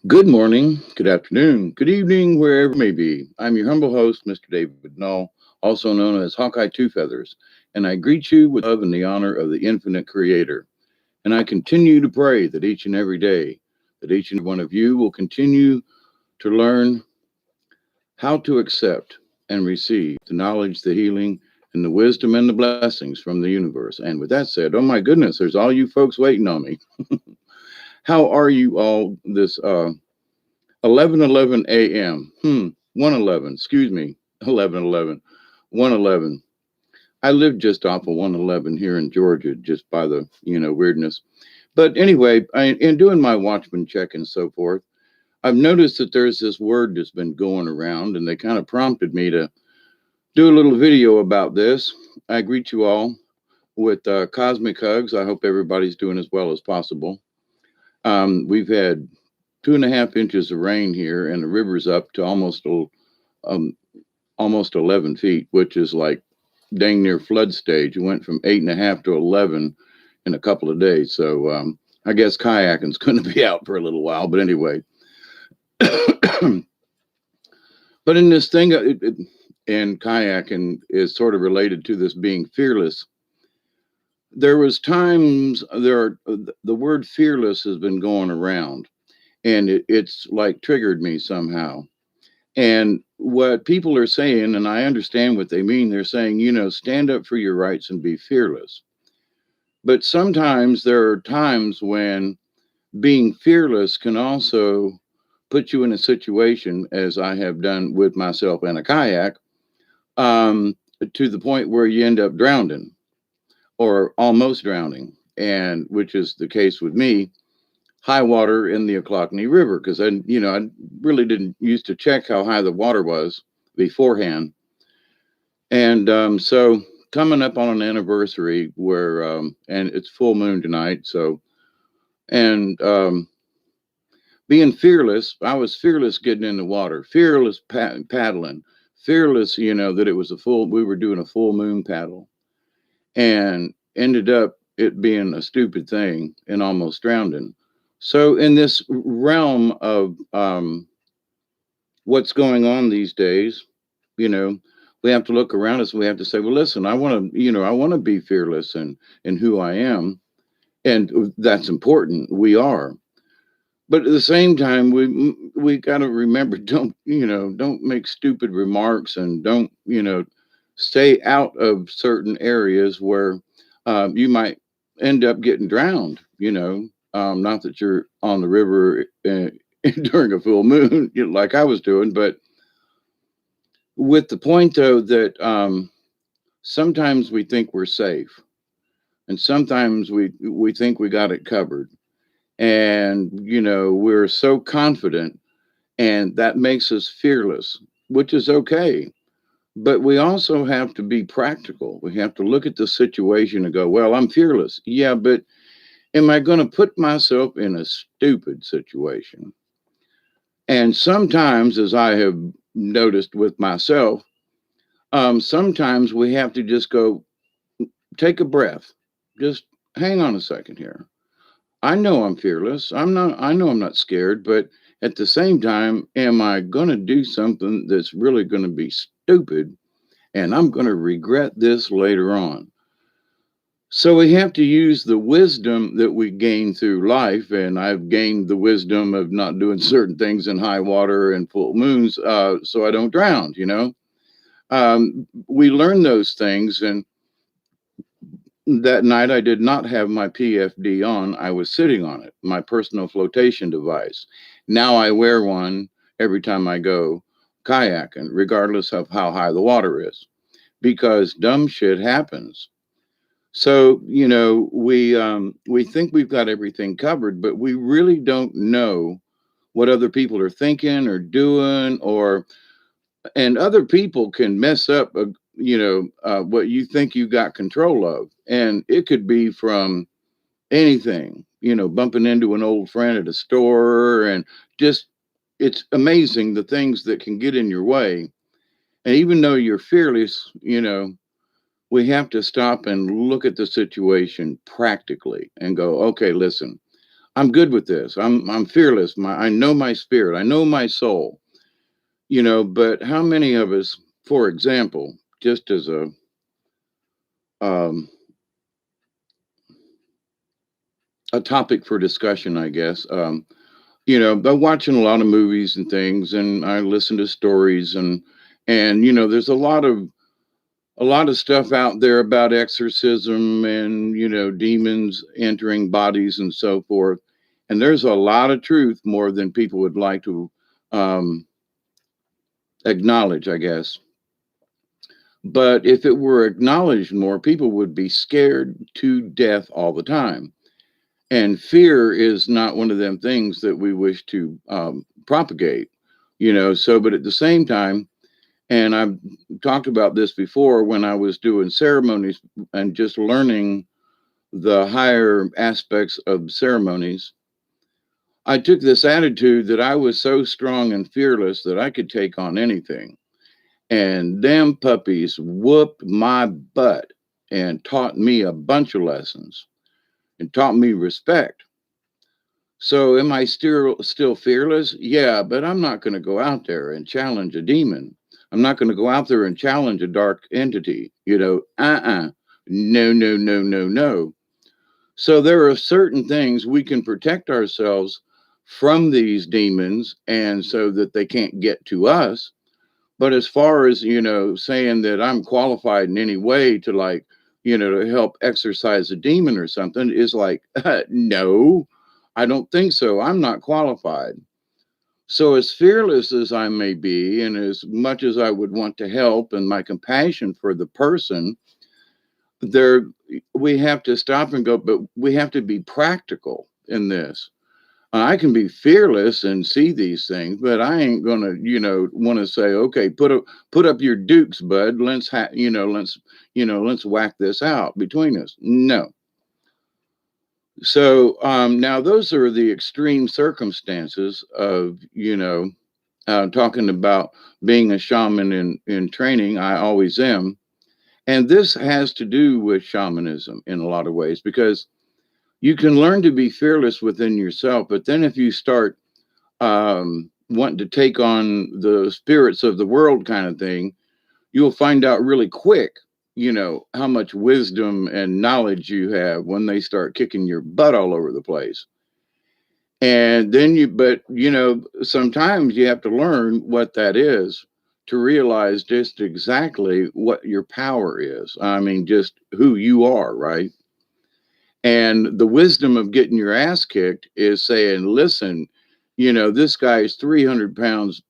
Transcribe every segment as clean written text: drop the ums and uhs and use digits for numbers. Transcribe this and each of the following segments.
Good morning, good afternoon, good evening, wherever it may be. I'm your humble host, Mr. David Null, also known as Hawkeye Two Feathers, and I greet you with love and the honor of the infinite creator. And I continue to pray that each and every day, that each and every one of you will continue to learn how to accept and receive the knowledge, the healing, and the wisdom and the blessings from the universe. And with that said, oh my goodness, there's all you folks waiting on me. How are you all this 11:11 a.m. 111. Excuse me. 11:11. 111. I live just off of 111 here in Georgia, just by the weirdness. But anyway, in doing my Watchman check and so forth, I've noticed that there's this word that's been going around, and they kind of prompted me to do a little video about this. I greet you all with cosmic hugs. I hope everybody's doing as well as possible. We've had 2.5 inches of rain here, and the river's up to um, almost 11 feet, which is like dang near flood stage. It went from 8.5 to 11 in a couple of days. So I guess kayaking's going to be out for a little while. But anyway, but in this thing, and kayaking is sort of related to this being fearless. There was times the word fearless has been going around, and it's like triggered me somehow. And what people are saying, and I understand what they mean, they're saying, stand up for your rights and be fearless. But sometimes there are times when being fearless can also put you in a situation, as I have done with myself and a kayak, um, to the point where you end up drowning or almost drowning, and which is the case with me, high water in the Ochlockonee River, because I really didn't used to check how high the water was beforehand. And so coming up on an anniversary where, and it's full moon tonight. So, and being fearless, I was fearless getting in the water, fearless paddling, fearless, that it was we were doing a full moon paddle, and ended up it being a stupid thing and almost drowning. So, in this realm of what's going on these days, you know, we have to look around us. We have to say, well, listen, I want to be fearless in who I am, and that's important. We are, but at the same time, we got to remember, don't make stupid remarks, and don't stay out of certain areas where you might end up getting drowned. Not that you're on the river during a full moon, like I was doing, but with the point though that sometimes we think we're safe, and sometimes we think we got it covered, and we're so confident, and that makes us fearless, which is okay. But we also have to be practical. We have to look at the situation and go, well, I'm fearless, yeah, but am I going to put myself in a stupid situation? And sometimes, as I have noticed with myself, sometimes we have to just go, take a breath. Just hang on a second here. I know I'm fearless. I know I'm not scared, but at the same time, am I going to do something that's really going to be stupid, and I'm going to regret this later on? So we have to use the wisdom that we gain through life, and I've gained the wisdom of not doing certain things in high water and full moons, so I don't drown. We learn those things, and that night, I did not have my PFD on. I was sitting on it, my personal flotation device. Now I wear one every time I go kayaking, regardless of how high the water is, because dumb shit happens. So we think we've got everything covered, but we really don't know what other people are thinking or doing, or and other people can mess up what you think you got control of, and it could be from anything, bumping into an old friend at a store, and just it's amazing the things that can get in your way. And even though you're fearless, we have to stop and look at the situation practically and go, okay, listen, I'm good with this. I'm fearless. I know my spirit. I know my soul. But how many of us, for example, just as um, a topic for discussion, I guess. I'm watching a lot of movies and things, and I listen to stories, and there's a lot of stuff out there about exorcism and demons entering bodies and so forth. And there's a lot of truth, more than people would like to um, acknowledge, I guess. But if it were acknowledged more, people would be scared to death all the time. And fear is not one of them things that we wish to propagate, So, but at the same time, and I've talked about this before when I was doing ceremonies and just learning the higher aspects of ceremonies, I took this attitude that I was so strong and fearless that I could take on anything. And them puppies whooped my butt and taught me a bunch of lessons and taught me respect. So am I still fearless? Yeah, but I'm not going to go out there and challenge a demon. I'm not going to go out there and challenge a dark entity. No, no, no, no, no. So there are certain things we can protect ourselves from these demons and so that they can't get to us. But as far as, saying that I'm qualified in any way to to help exorcise a demon or something is like, no, I don't think so. I'm not qualified. So, as fearless as I may be, and as much as I would want to help and my compassion for the person, there we have to stop and go, but we have to be practical in this. I can be fearless and see these things, but I ain't gonna, want to say, okay, put up your dukes, bud. Let's whack this out between us. No. So now those are the extreme circumstances of, talking about being a shaman in training. I always am, and this has to do with shamanism in a lot of ways because you can learn to be fearless within yourself, but then if you start wanting to take on the spirits of the world kind of thing, you'll find out really quick, how much wisdom and knowledge you have when they start kicking your butt all over the place. And then but sometimes you have to learn what that is to realize just exactly what your power is. I mean, just who you are, right? And the wisdom of getting your ass kicked is saying, listen, this guy is 300 pounds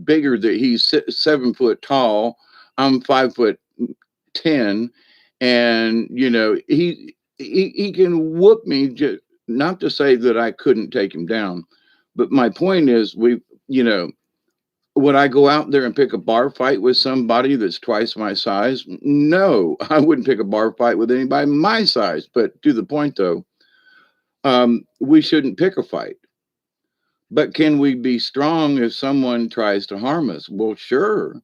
bigger, that he's 7 foot tall. I'm 5 foot 10. And, he can whoop me. Not to say that I couldn't take him down, but my point is, you know, would I go out there and pick a bar fight with somebody that's twice my size? No, I wouldn't pick a bar fight with anybody my size. But to the point, though, we shouldn't pick a fight. But can we be strong if someone tries to harm us? Well, sure.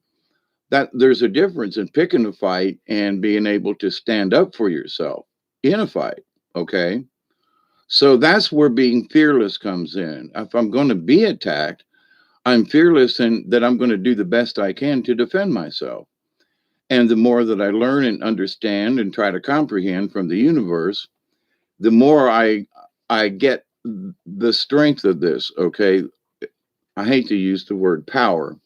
That there's a difference in picking a fight and being able to stand up for yourself in a fight. Okay. So that's where being fearless comes in. If I'm going to be attacked, I'm fearless in that I'm going to do the best I can to defend myself. And the more that I learn and understand and try to comprehend from the universe, the more I get the strength of this. Okay. I hate to use the word power,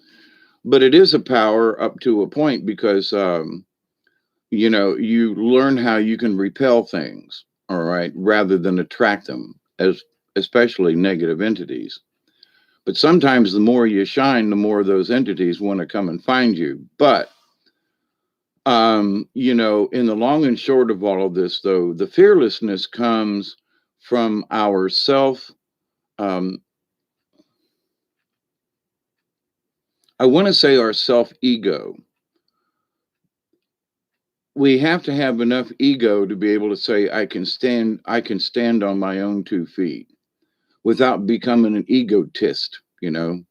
but it is a power up to a point because you learn how you can repel things, all right, rather than attract them, as especially negative entities. But sometimes the more you shine, the more those entities want to come and find you. But in the long and short of all of this, though, the fearlessness comes from our self. Um, I want to say our self ego. We have to have enough ego to be able to say I can stand on my own 2 feet without becoming an egotist. There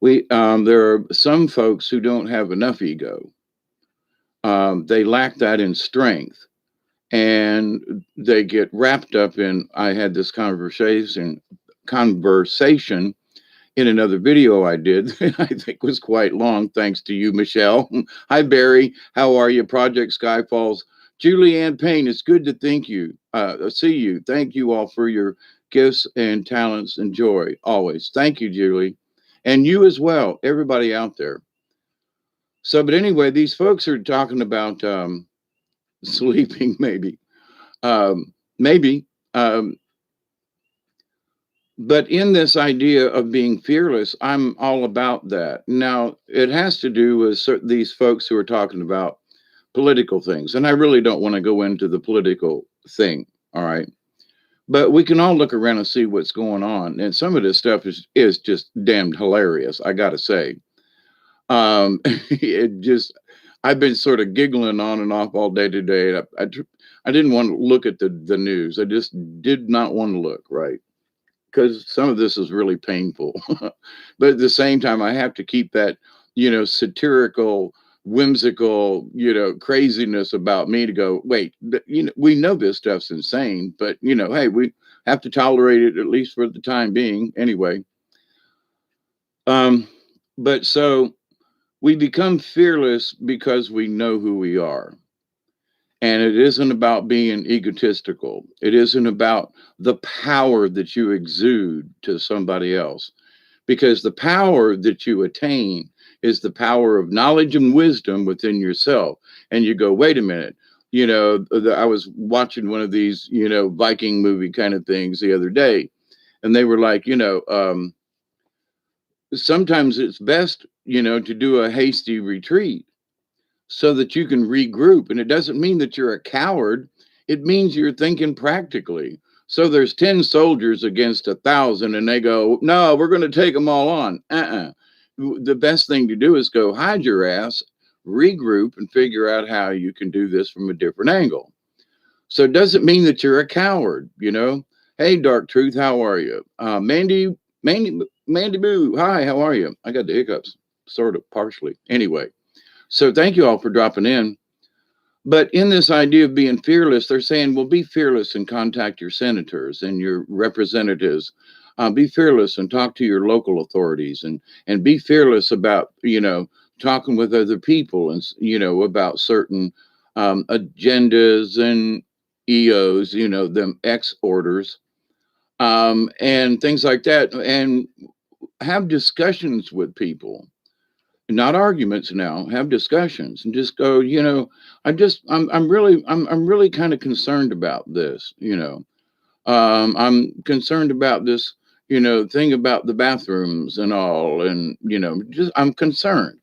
are some folks who don't have enough ego. They lack that in strength, and they get wrapped up in. I had this conversation in another video I did that I think was quite long, thanks to you, Michelle. Hi, Barry. How are you? Project Skyfalls. Julianne Payne, it's good to see you. Thank you all for your gifts and talents and joy always. Thank you, Julie. And you as well, everybody out there. So, but anyway, these folks are talking about sleeping, maybe. Maybe. But in this idea of being fearless, I'm all about that. Now, it has to do with these folks who are talking about political things. And I really don't want to go into the political thing. All right. But we can all look around and see what's going on. And some of this stuff is just damned hilarious, I got to say. It just, I've been sort of giggling on and off all day today. I didn't want to look at the news. I just did not want to look, right? Because some of this is really painful. But at the same time, I have to keep that, satirical, whimsical, craziness about me to go, wait, we know this stuff's insane, but, hey, we have to tolerate it at least for the time being anyway. But so we become fearless because we know who we are. And it isn't about being egotistical. It isn't about the power that you exude to somebody else, because the power that you attain is the power of knowledge and wisdom within yourself. And you go, wait a minute, I was watching one of these, Viking movie kind of things the other day, and they were like, sometimes it's best, to do a hasty retreat so that you can regroup. And it doesn't mean that you're a coward. It means you're thinking practically. So there's 10 soldiers against 1,000 and they go, no, we're going to take them all on. The best thing to do is go hide your ass, regroup, and figure out how you can do this from a different angle. So it doesn't mean that you're a coward, Hey, Dark Truth, how are you? Mandy Boo, hi, how are you? I got the hiccups, sort of, partially. Anyway. So thank you all for dropping in. But in this idea of being fearless, they're saying, well, be fearless and contact your senators and your representatives. Be fearless and talk to your local authorities, and be fearless about, talking with other people and, about certain agendas and EOs, them X orders, and things like that. And have discussions with people. Not arguments now, have discussions and just go, I'm really kind of concerned about this, I'm concerned about this, thing about the bathrooms and all. And, I'm concerned.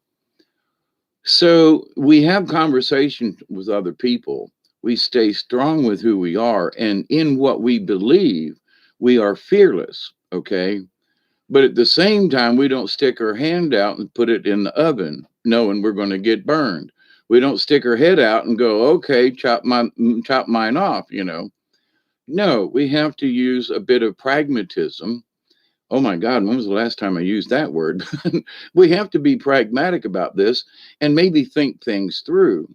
So we have conversation with other people. We stay strong with who we are, and in what we believe, we are fearless. Okay. But at the same time, we don't stick our hand out and put it in the oven, knowing we're going to get burned. We don't stick our head out and go, okay, chop mine off, No, we have to use a bit of pragmatism. Oh my God, when was the last time I used that word? We have to be pragmatic about this and maybe think things through.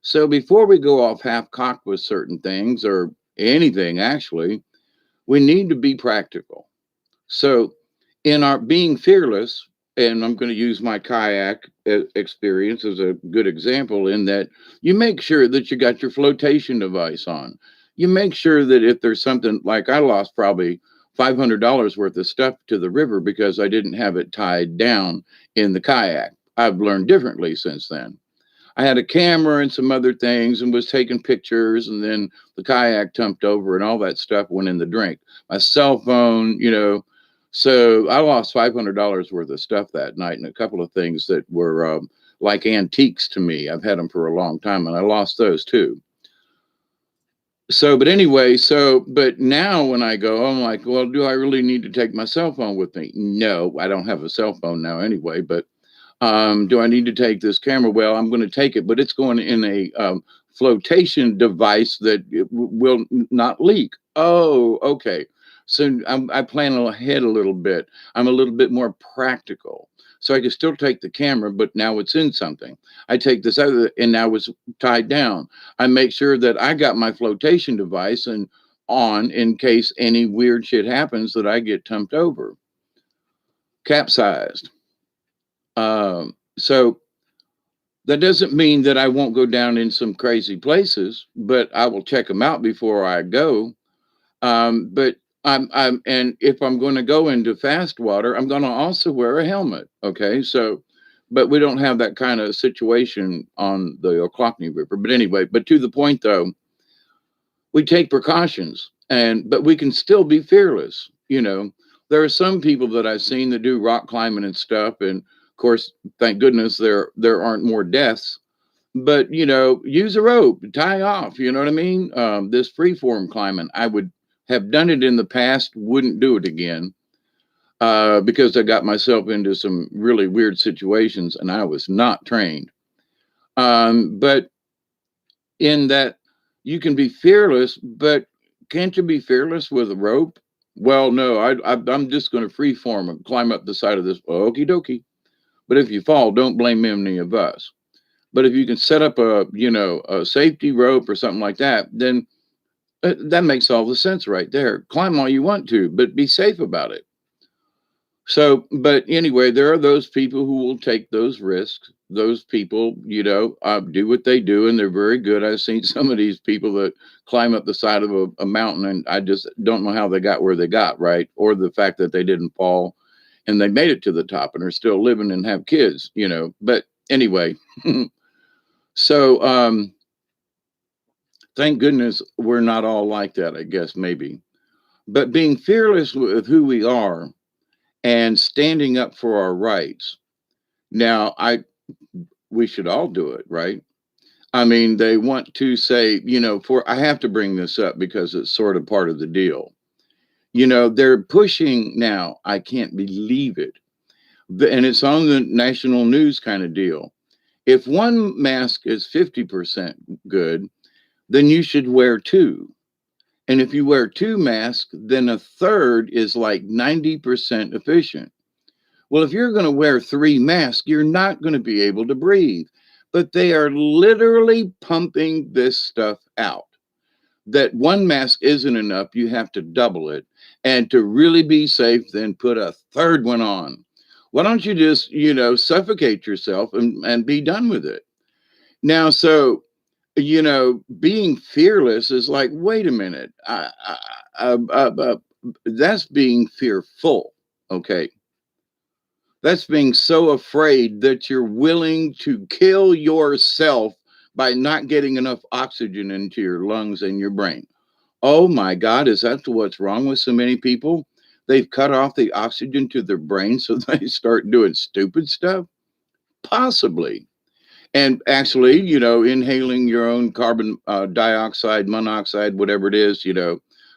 So before we go off half-cocked with certain things, or anything actually, we need to be practical. So in our being fearless, and I'm going to use my kayak experience as a good example, in that you make sure that you got your flotation device on. You make sure that if there's something, like I lost probably $500 worth of stuff to the river because I didn't have it tied down in the kayak. I've learned differently since then. I had a camera and some other things and was taking pictures, and then the kayak tumped over and all that stuff went in the drink. My cell phone, so I lost $500 worth of stuff that night, and a couple of things that were like antiques to me. I've had them for a long time, and I lost those too. So, but anyway, but now when I go, I'm like, well, do I really need to take my cell phone with me? No, I don't have a cell phone now anyway, but do I need to take this camera? Well, I'm going to take it, but it's going in a flotation device that will not leak. Oh, okay. So I plan ahead a little bit. I'm a little bit more practical. so I could still take the camera, but now it's in something. I take this other, and now it's tied down. I make sure that I got my flotation device and on in case any weird shit happens that I get tumped over, capsized. So that doesn't mean that I won't go down in some crazy places, but I will check them out before I go. But and if I'm going to go into fast water, I'm going to also wear a helmet. Okay. So, but we don't have that kind of situation on the Ochlockonee River. But anyway, but to the point though, we take precautions but we can still be fearless. There are some people that I've seen that do rock climbing and stuff. And of course, thank goodness there aren't more deaths, but use a rope, tie off, you know what I mean? This freeform climbing, I would have done it in the past, wouldn't do it again, because I got myself into some really weird situations and I was not trained. But in that, you can be fearless, but can't you be fearless with a rope? Well, no, I'm just going to freeform and climb up the side of this. Okie dokie. But if you fall, don't blame any of us. But if you can set up a safety rope or something like that, then that makes all the sense right there. Climb all you want to, but be safe about it. So, but anyway, there are those people who will take those risks. Those people, do what they do, and they're very good. I've seen some of these people that climb up the side of a mountain, and I just don't know how they got where they got, right? Or the fact that they didn't fall and they made it to the top and are still living and have kids, But anyway, so thank goodness we're not all like that, I guess, maybe. But being fearless with who we are and standing up for our rights. Now, we should all do it, right? I mean, they want to say, I have to bring this up because it's sort of part of the deal. They're pushing now, I can't believe it. And it's on the national news kind of deal. If one mask is 50% good, then you should wear two. And if you wear two masks, then a third is like 90% efficient. Well, if you're going to wear three masks, you're not going to be able to breathe. But they are literally pumping this stuff out. That one mask isn't enough. You have to double it. And to really be safe, then put a third one on. Why don't you just, suffocate yourself and be done with it? Now, so, being fearless is like, wait a minute. That's being fearful. Okay. That's being so afraid that you're willing to kill yourself by not getting enough oxygen into your lungs and your brain. Oh my God, is that what's wrong with so many people? They've cut off the oxygen to their brain so they start doing stupid stuff? Possibly. And actually, inhaling your own carbon dioxide, monoxide, whatever it is,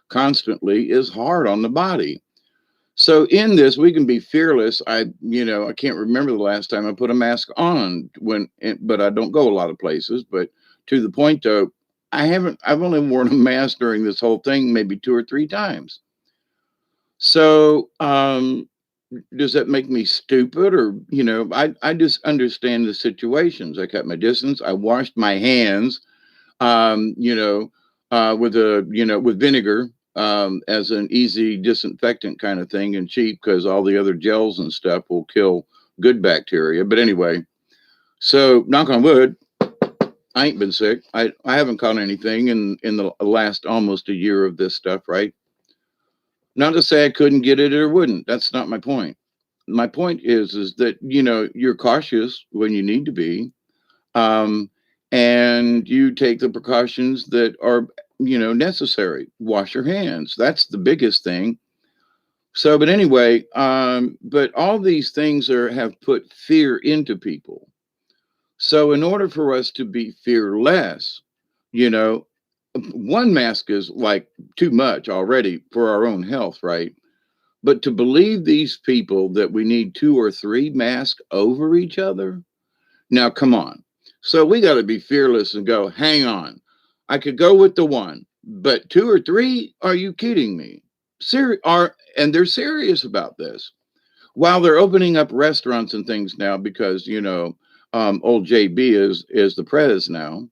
constantly is hard on the body. So in this, we can be fearless. I can't remember the last time I put a mask on but I don't go a lot of places. But to the point though, I've only worn a mask during this whole thing, maybe 2 or 3 times. So, does that make me stupid or, I just understand the situations. I kept my distance. I washed my hands, with vinegar, as an easy disinfectant kind of thing and cheap because all the other gels and stuff will kill good bacteria. But anyway, so knock on wood, I ain't been sick. I haven't caught anything in the last almost a year of this stuff, right? Not to say I couldn't get it or wouldn't. That's not my point. My point is that, you're cautious when you need to be. And you take the precautions that are, necessary. Wash your hands. That's the biggest thing. So, but anyway, but all these things have put fear into people. So, in order for us to be fearless, you know, one mask is like too much already for our own health, right? But to believe these people that we need 2 or 3 masks over each other, now come on. So we got to be fearless and go, hang on. I could go with the one, but 2 or 3? Are you kidding me? And they're serious about this. while they're opening up restaurants and things now because, old JB is the prez now.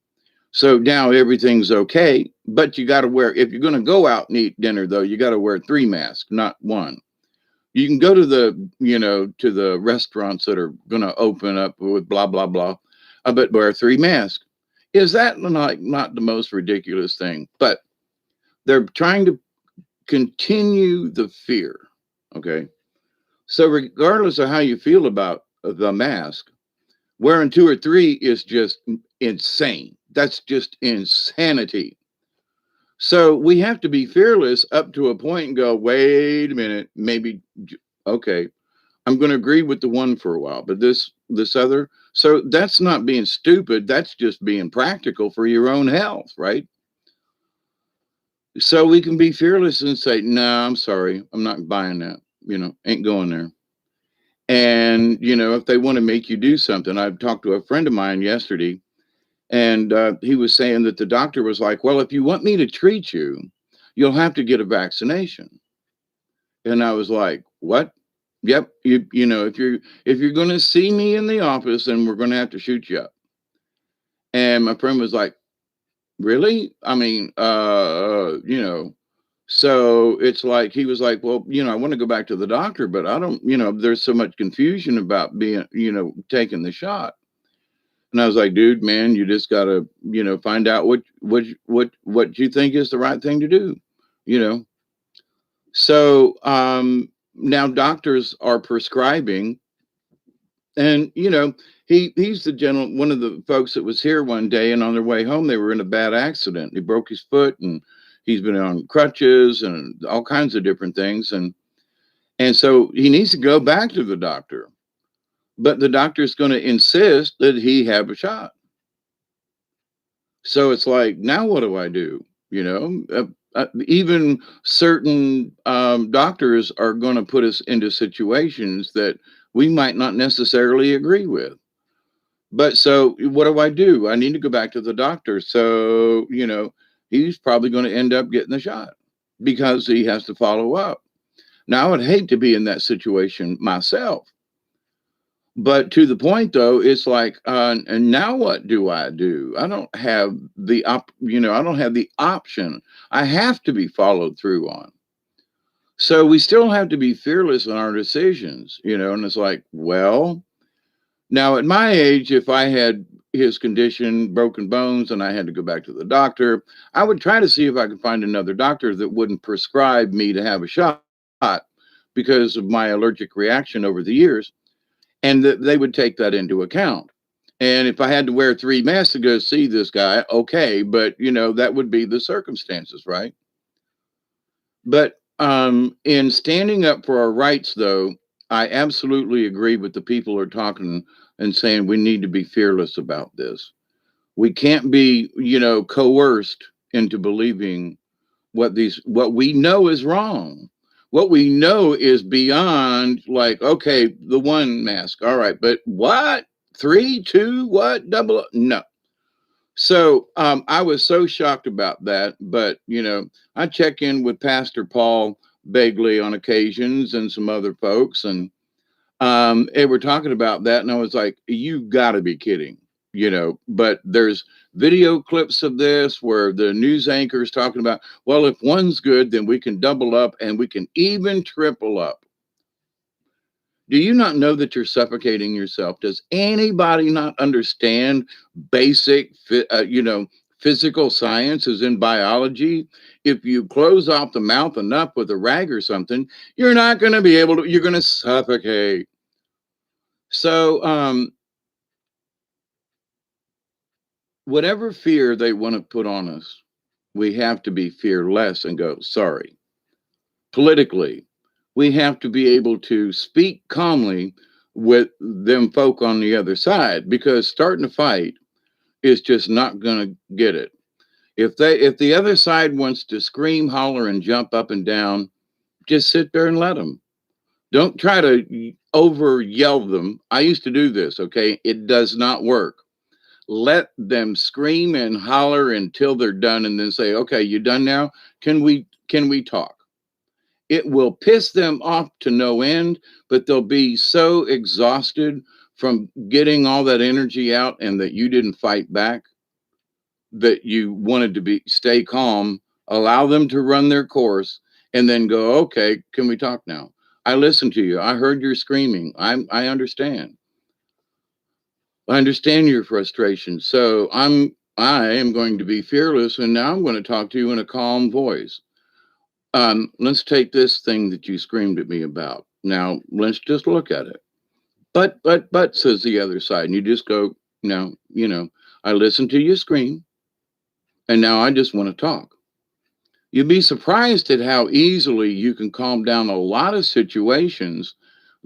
So now everything's okay, but you got to wear, if you're going to go out and eat dinner, though, you got to wear 3 masks, not one. You can go to to the restaurants that are going to open up with blah, blah, blah, but wear 3 masks. Is that not the most ridiculous thing? But they're trying to continue the fear. Okay. So regardless of how you feel about the mask, wearing 2 or 3 is just insane. That's just insanity. So we have to be fearless up to a point and go, wait a minute, maybe, okay, I'm going to agree with the one for a while, but this other. So that's not being stupid. That's just being practical for your own health, right? So we can be fearless and say, no, I'm sorry, I'm not buying that. Ain't going there. And if they want to make you do something, I talked to a friend of mine yesterday, and he was saying that the doctor was like, well, if you want me to treat you, you'll have to get a vaccination. And I was like, what? Yep. If you're going to see me in the office, then we're going to have to shoot you up. And my friend was like, really? I mean, so it's like, he was like, well, I want to go back to the doctor, but I don't, there's so much confusion about being, taking the shot. And I was like, dude, man, you just gotta, find out what you think is the right thing to do, you know. So now doctors are prescribing, and he's the one of the folks that was here one day, and on their way home they were in a bad accident. He broke his foot, and he's been on crutches and all kinds of different things, and so he needs to go back to the doctor, but the doctor's going to insist that he have a shot. So it's like, now what do I do? Even certain doctors are going to put us into situations that we might not necessarily agree with. But so what do? I need to go back to the doctor. So, he's probably going to end up getting the shot because he has to follow up. Now, I would hate to be in that situation myself. But to the point, though, it's like, and now what do I do? I don't have I don't have the option. I have to be followed through on. So we still have to be fearless in our decisions, and it's like, well, now at my age, if I had his condition, broken bones, and I had to go back to the doctor, I would try to see if I could find another doctor that wouldn't prescribe me to have a shot because of my allergic reaction over the years, and that they would take that into account. And if I had to wear 3 masks to go see this guy, okay, but that would be the circumstances, right? But in standing up for our rights, though, I absolutely agree with the people who are talking and saying we need to be fearless about this. We can't be, coerced into believing what we know is wrong. What we know is beyond, like, okay, the 1 mask, all right, but what? 3, 2, what? Double? No. So I was so shocked about that, but I check in with Pastor Paul Begley on occasions and some other folks, and we're talking about that, and I was like, you got to be kidding. But there's video clips of this where the news anchor is talking about, well, if one's good, then we can double up and we can even triple up. Do you not know that you're suffocating yourself? Does anybody not understand basic, physical sciences in biology? If you close off the mouth enough with a rag or something, you're not going to be able to, you're going to suffocate. So, whatever fear they want to put on us, we have to be fearless and go, sorry. Politically, we have to be able to speak calmly with them folk on the other side, because starting a fight is just not going to get it. If the other side wants to scream, holler, and jump up and down, just sit there and let them. Don't try to over yell them. I used to do this. Okay. It does not work. Let them scream and holler until they're done, and then say, okay, you done now? Can we talk? it will piss them off to no end, but they'll be so exhausted from getting all that energy out and that you didn't fight back, that you wanted to be stay calm, allow them to run their course, and then go, okay, can we talk now? I listened to you. I heard your screaming. I understand. I understand your frustration. So I am going to be fearless, and now I'm going to talk to you in a calm voice. Let's take this thing that you screamed at me about. Now let's just look at it. But says the other side, and you just go, no, I listened to you scream, and now I just want to talk. You'd be surprised at how easily you can calm down a lot of situations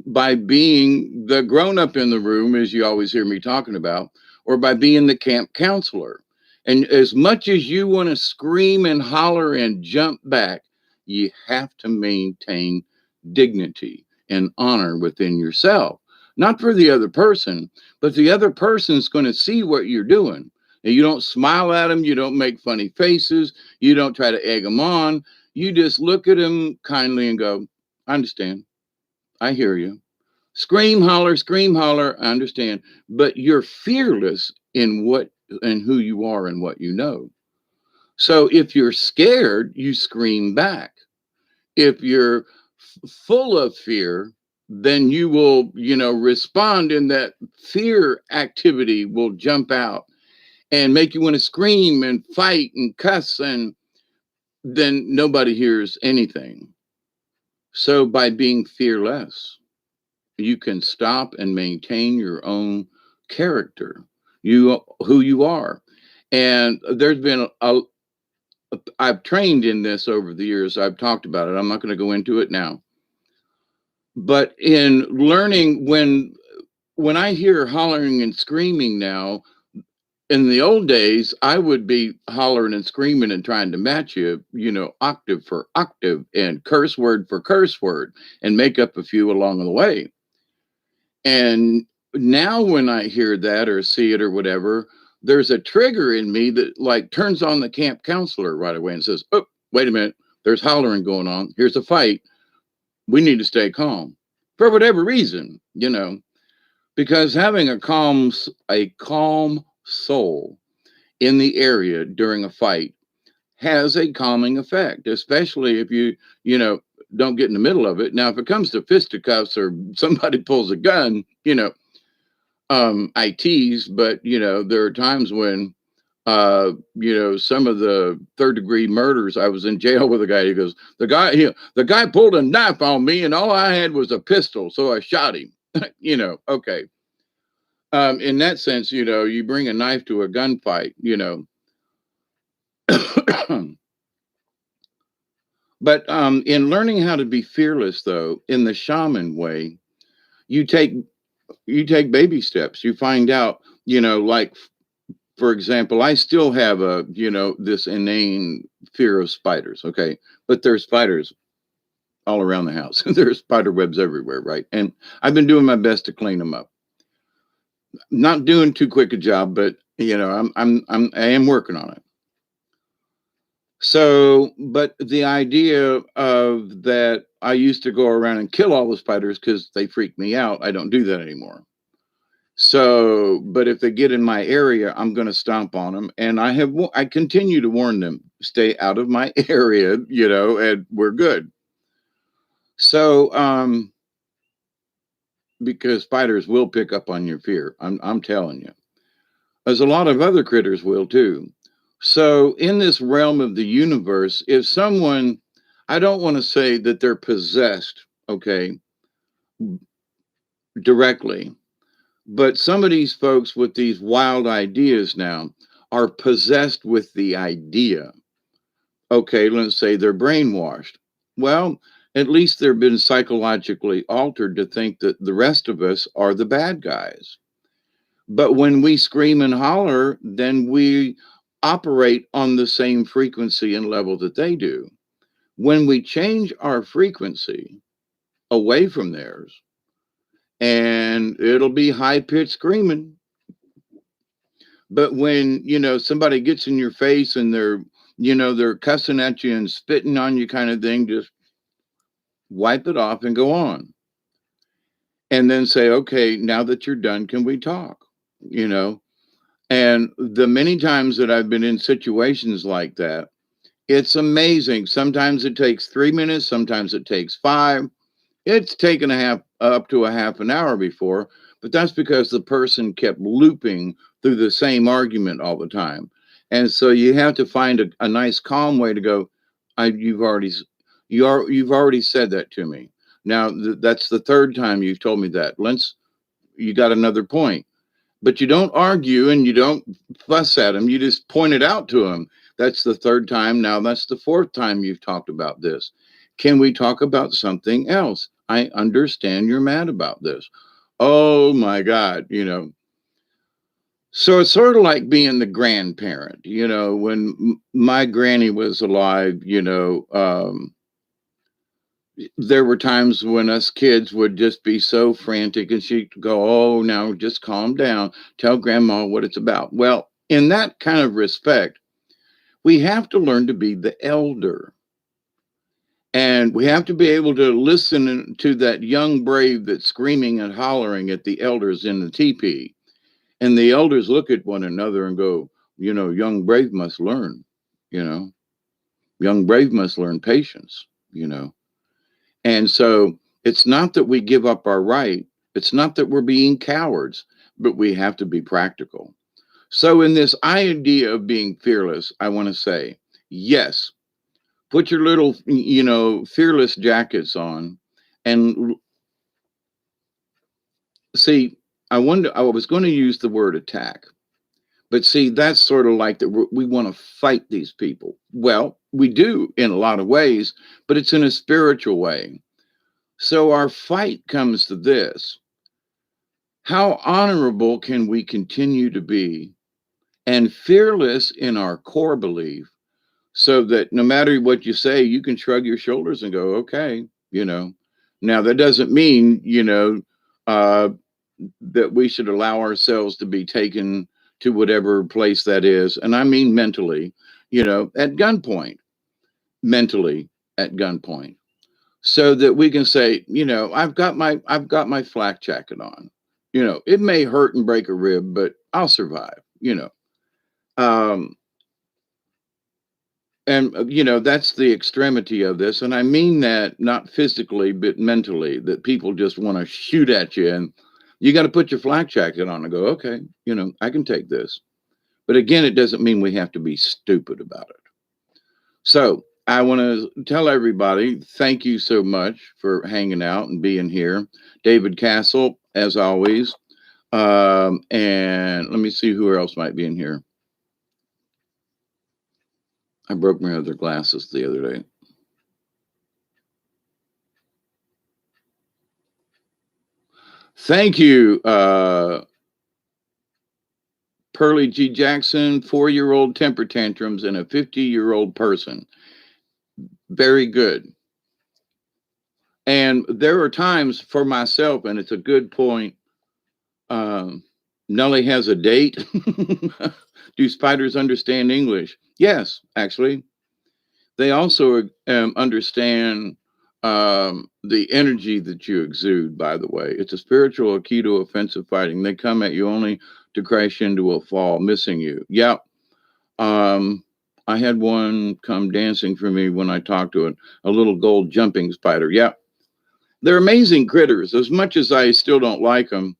by being the grown up in the room, as you always hear me talking about, or by being the camp counselor. And as much as you want to scream and holler and jump back, you have to maintain dignity and honor within yourself. Not for the other person, but the other person's going to see what you're doing. And you don't smile at them, you don't make funny faces, you don't try to egg them on. You just look at them kindly and go, I understand. I hear you. Scream, holler, I understand. But you're fearless in what and who you are and what you know. So if you're scared, you scream back. If you're full of fear, then you will, respond, and that fear activity will jump out and make you want to scream and fight and cuss, and then nobody hears anything. So by being fearless, you can stop and maintain your own character, who you are. And there's been I've trained in this over the years. I've talked about it. I'm not going to go into it now. But in learning, when I hear hollering and screaming now, in the old days, I would be hollering and screaming and trying to match you, octave for octave and curse word for curse word, and make up a few along the way. And now when I hear that or see it or whatever, there's a trigger in me that like turns on the camp counselor right away and says, oh, wait a minute, there's hollering going on. Here's a fight. We need to stay calm for whatever reason, because having a calm soul in the area during a fight has a calming effect, especially if don't get in the middle of it. Now, if it comes to fisticuffs or somebody pulls a gun, I tease, but there are times when some of the third degree murders, I was in jail with a guy. He goes, the guy pulled a knife on me, and all I had was a pistol, so I shot him. Okay. In that sense, you bring a knife to a gunfight, But in learning how to be fearless, though, in the shaman way, you take baby steps. You find out, like, for example, I still have this inane fear of spiders. Okay, but there's spiders all around the house. There's spider webs everywhere, right? And I've been doing my best to clean them up. Not doing too quick a job, but I am working on it. So, but the idea of that, I used to go around and kill all the spiders because they freak me out. I don't do that anymore. So, but if they get in my area, I'm going to stomp on them. And I continue to warn them, stay out of my area, and we're good. So, because spiders will pick up on your fear. I'm telling you, as a lot of other critters will too. So, in this realm of the universe, if someone, I don't want to say that they're possessed, okay, directly, but some of these folks with these wild ideas now are possessed with the idea. Okay, let's say they're brainwashed. Well, at least they've been psychologically altered to think that the rest of us are the bad guys. But when we scream and holler, then we operate on the same frequency and level that they do. When we change our frequency away from theirs, and it'll be high pitched screaming. But when, somebody gets in your face and they're cussing at you and spitting on you kind of thing, just wipe it off and go on. And then say, okay, now that you're done, can we talk? You know, and the many times that I've been in situations like that, it's amazing. Sometimes it takes 3 minutes, sometimes it takes five. It's taken up to a half an hour before, but that's because the person kept looping through the same argument all the time. And so you have to find a nice calm way to go, you've already you've already said that to me. Now that's the third time you've told me that. You got another point. But you don't argue and you don't fuss at him. You just point it out to him. That's the third time. Now that's the fourth time you've talked about this. Can we talk about something else? I understand you're mad about this. Oh my God, So it's sort of like being the grandparent. When my granny was alive, there were times when us kids would just be so frantic and she'd go, oh, now just calm down. Tell grandma what it's about. Well, in that kind of respect, we have to learn to be the elder. And we have to be able to listen to that young brave that's screaming and hollering at the elders in the teepee. And the elders look at one another and go, young brave must learn, you know, young brave must learn patience. And so it's not that we give up our right. It's not that we're being cowards, but we have to be practical. So in this idea of being fearless, I want to say, yes, put your little, fearless jackets on. And see, I was going to use the word attack, but see, that's sort of like that we want to fight these people. Well, we do in a lot of ways, but it's in a spiritual way. So our fight comes to this. How honorable can we continue to be and fearless in our core belief so that no matter what you say, you can shrug your shoulders and go, okay. Now, that doesn't mean, uh, that we should allow ourselves to be taken to whatever place that is. And I mean mentally, at gunpoint, mentally at gunpoint, so that we can say, I've got my flak jacket on. It may hurt and break a rib, but I'll survive. Um, and that's the extremity of this, and I mean that not physically but mentally, that people just want to shoot at you, and you got to put your flak jacket on and go, okay, I can take this. But again, it doesn't mean we have to be stupid about it. So I want to tell everybody thank you so much for hanging out and being here. David Castle, as always. And let me see who else might be in here. I broke my other glasses the other day. Thank you, Pearlie G. Jackson, 4-year-old temper tantrums and a 50-year-old person. Very good. And there are times for myself, and it's a good point. Nellie has a date. Do spiders understand English? Yes, actually. They also understand the energy that you exude, by the way. It's a spiritual Aikido offensive fighting. They come at you only to crash into a fall, missing you. Yep. I had one come dancing for me when I talked to it, a little gold jumping spider. Yep. They're amazing critters, as much as I still don't like them.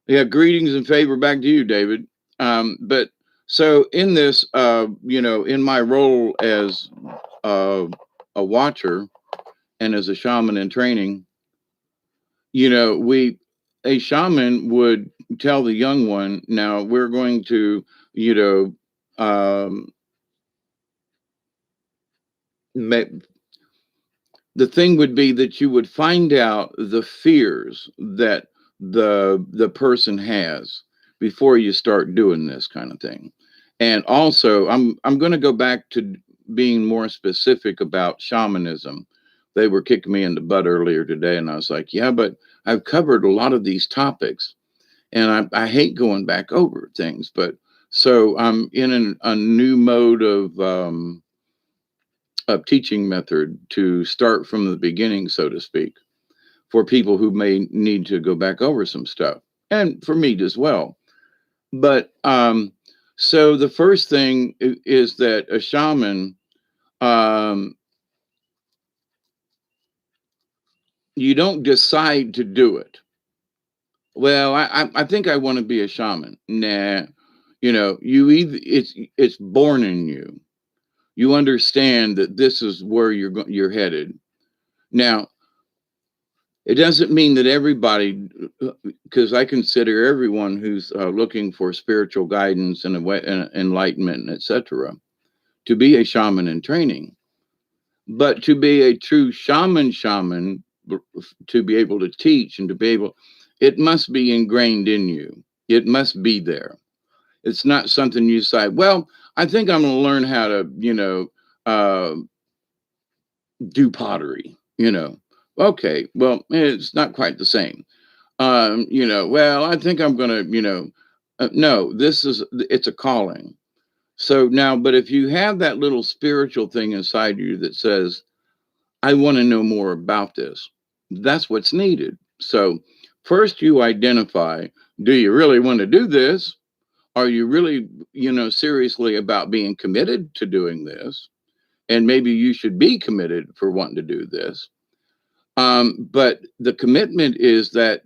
Yeah, greetings and favor back to you, David. But so in this, in my role as a watcher and as a shaman in training, a shaman would tell the young one, now we're going to, the thing would be that you would find out the fears that the person has before you start doing this kind of thing. And also, I'm going to go back to being more specific about shamanism. They were kicking me in the butt earlier today, and I was like, yeah, but I've covered a lot of these topics, and I hate going back over things. But so I'm in a new mode of teaching method to start from the beginning, so to speak, for people who may need to go back over some stuff, and for me as well. But so the first thing is that a shaman, um, you don't decide to do it. Well, I think I want to be a shaman. Nah, you either it's born in you. You understand that this is where you're headed. Now, it doesn't mean that everybody, because I consider everyone who's looking for spiritual guidance and enlightenment, etc., to be a shaman in training. But to be a true shaman, to be able to teach and to be able, it must be ingrained in you. It must be there. It's not something you say, well, I think I'm going to learn how to, uh, do pottery, Okay, well, it's not quite the same. Well, I think I'm going to, no, it's a calling. So now, but if you have that little spiritual thing inside you that says, I want to know more about this, that's what's needed. So first you identify, do you really want to do this? Are you really, seriously about being committed to doing this? And maybe you should be committed for wanting to do this. But the commitment is that,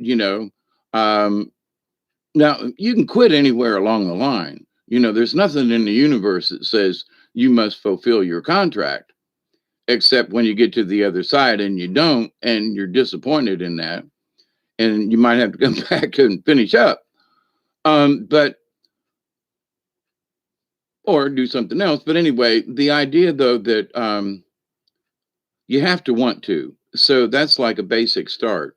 um, now you can quit anywhere along the line. There's nothing in the universe that says you must fulfill your contract, except when you get to the other side and you don't, and you're disappointed in that, and you might have to come back and finish up. But or do something else. But anyway, the idea though that you have to want to. So that's like a basic start.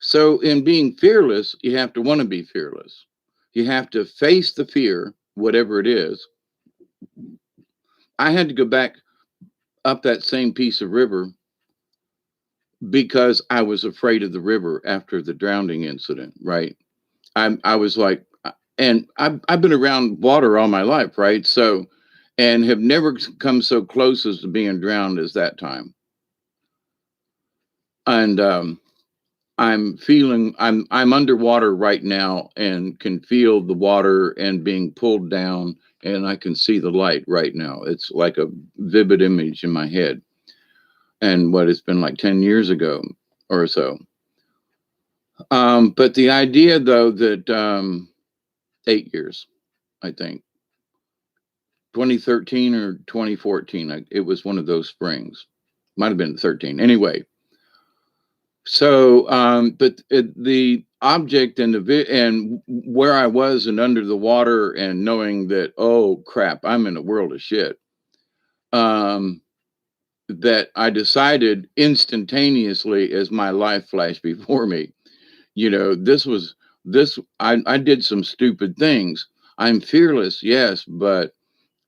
So in being fearless, you have to want to be fearless. You have to face the fear, whatever it is. I had to go back up that same piece of river because I was afraid of the river after the drowning incident, right? I was like, and I've been around water all my life, right? So, and have never come so close as to being drowned as that time. And I'm underwater right now and can feel the water and being pulled down, and I can see the light right now. It's like a vivid image in my head. And what it's been like 10 years ago or so. But the idea though that 8 years, I think 2013 or 2014, it was one of those springs. Might have been 13. Anyway, so but the object and and where I was and under the water and knowing that, oh crap, I'm in a world of shit. That I decided instantaneously as my life flashed before me, I did some stupid things. I'm fearless, yes, but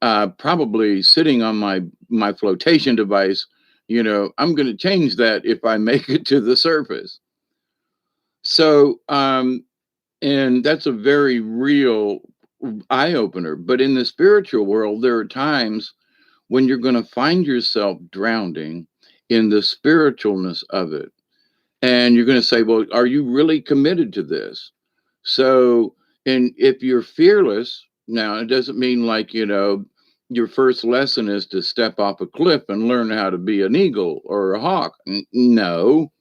probably sitting on my flotation device, I'm going to change that if I make it to the surface. So, and that's a very real eye opener. But in the spiritual world, there are times when you're going to find yourself drowning in the spiritualness of it. And you're going to say, well, are you really committed to this? So, and if you're fearless, now it doesn't mean like, your first lesson is to step off a cliff and learn how to be an eagle or a hawk. No.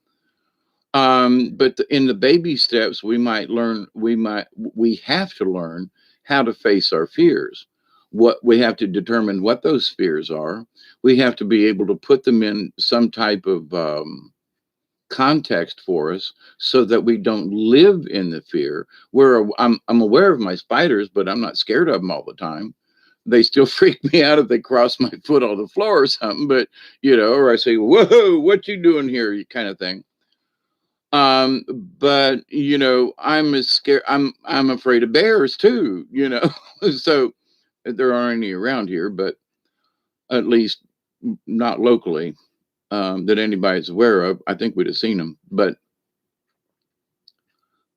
But in the baby steps, we have to learn how to face our fears. What we have to determine what those fears are. We have to be able to put them in some type of context for us so that we don't live in the fear. Where I'm aware of my spiders, but I'm not scared of them all the time. They still freak me out if they cross my foot on the floor or something, but or I say, whoa, what you doing here, kind of thing. But I'm as scared, I'm afraid of bears too, so there aren't any around here, but at least not locally, that anybody's aware of. I think we'd have seen them. But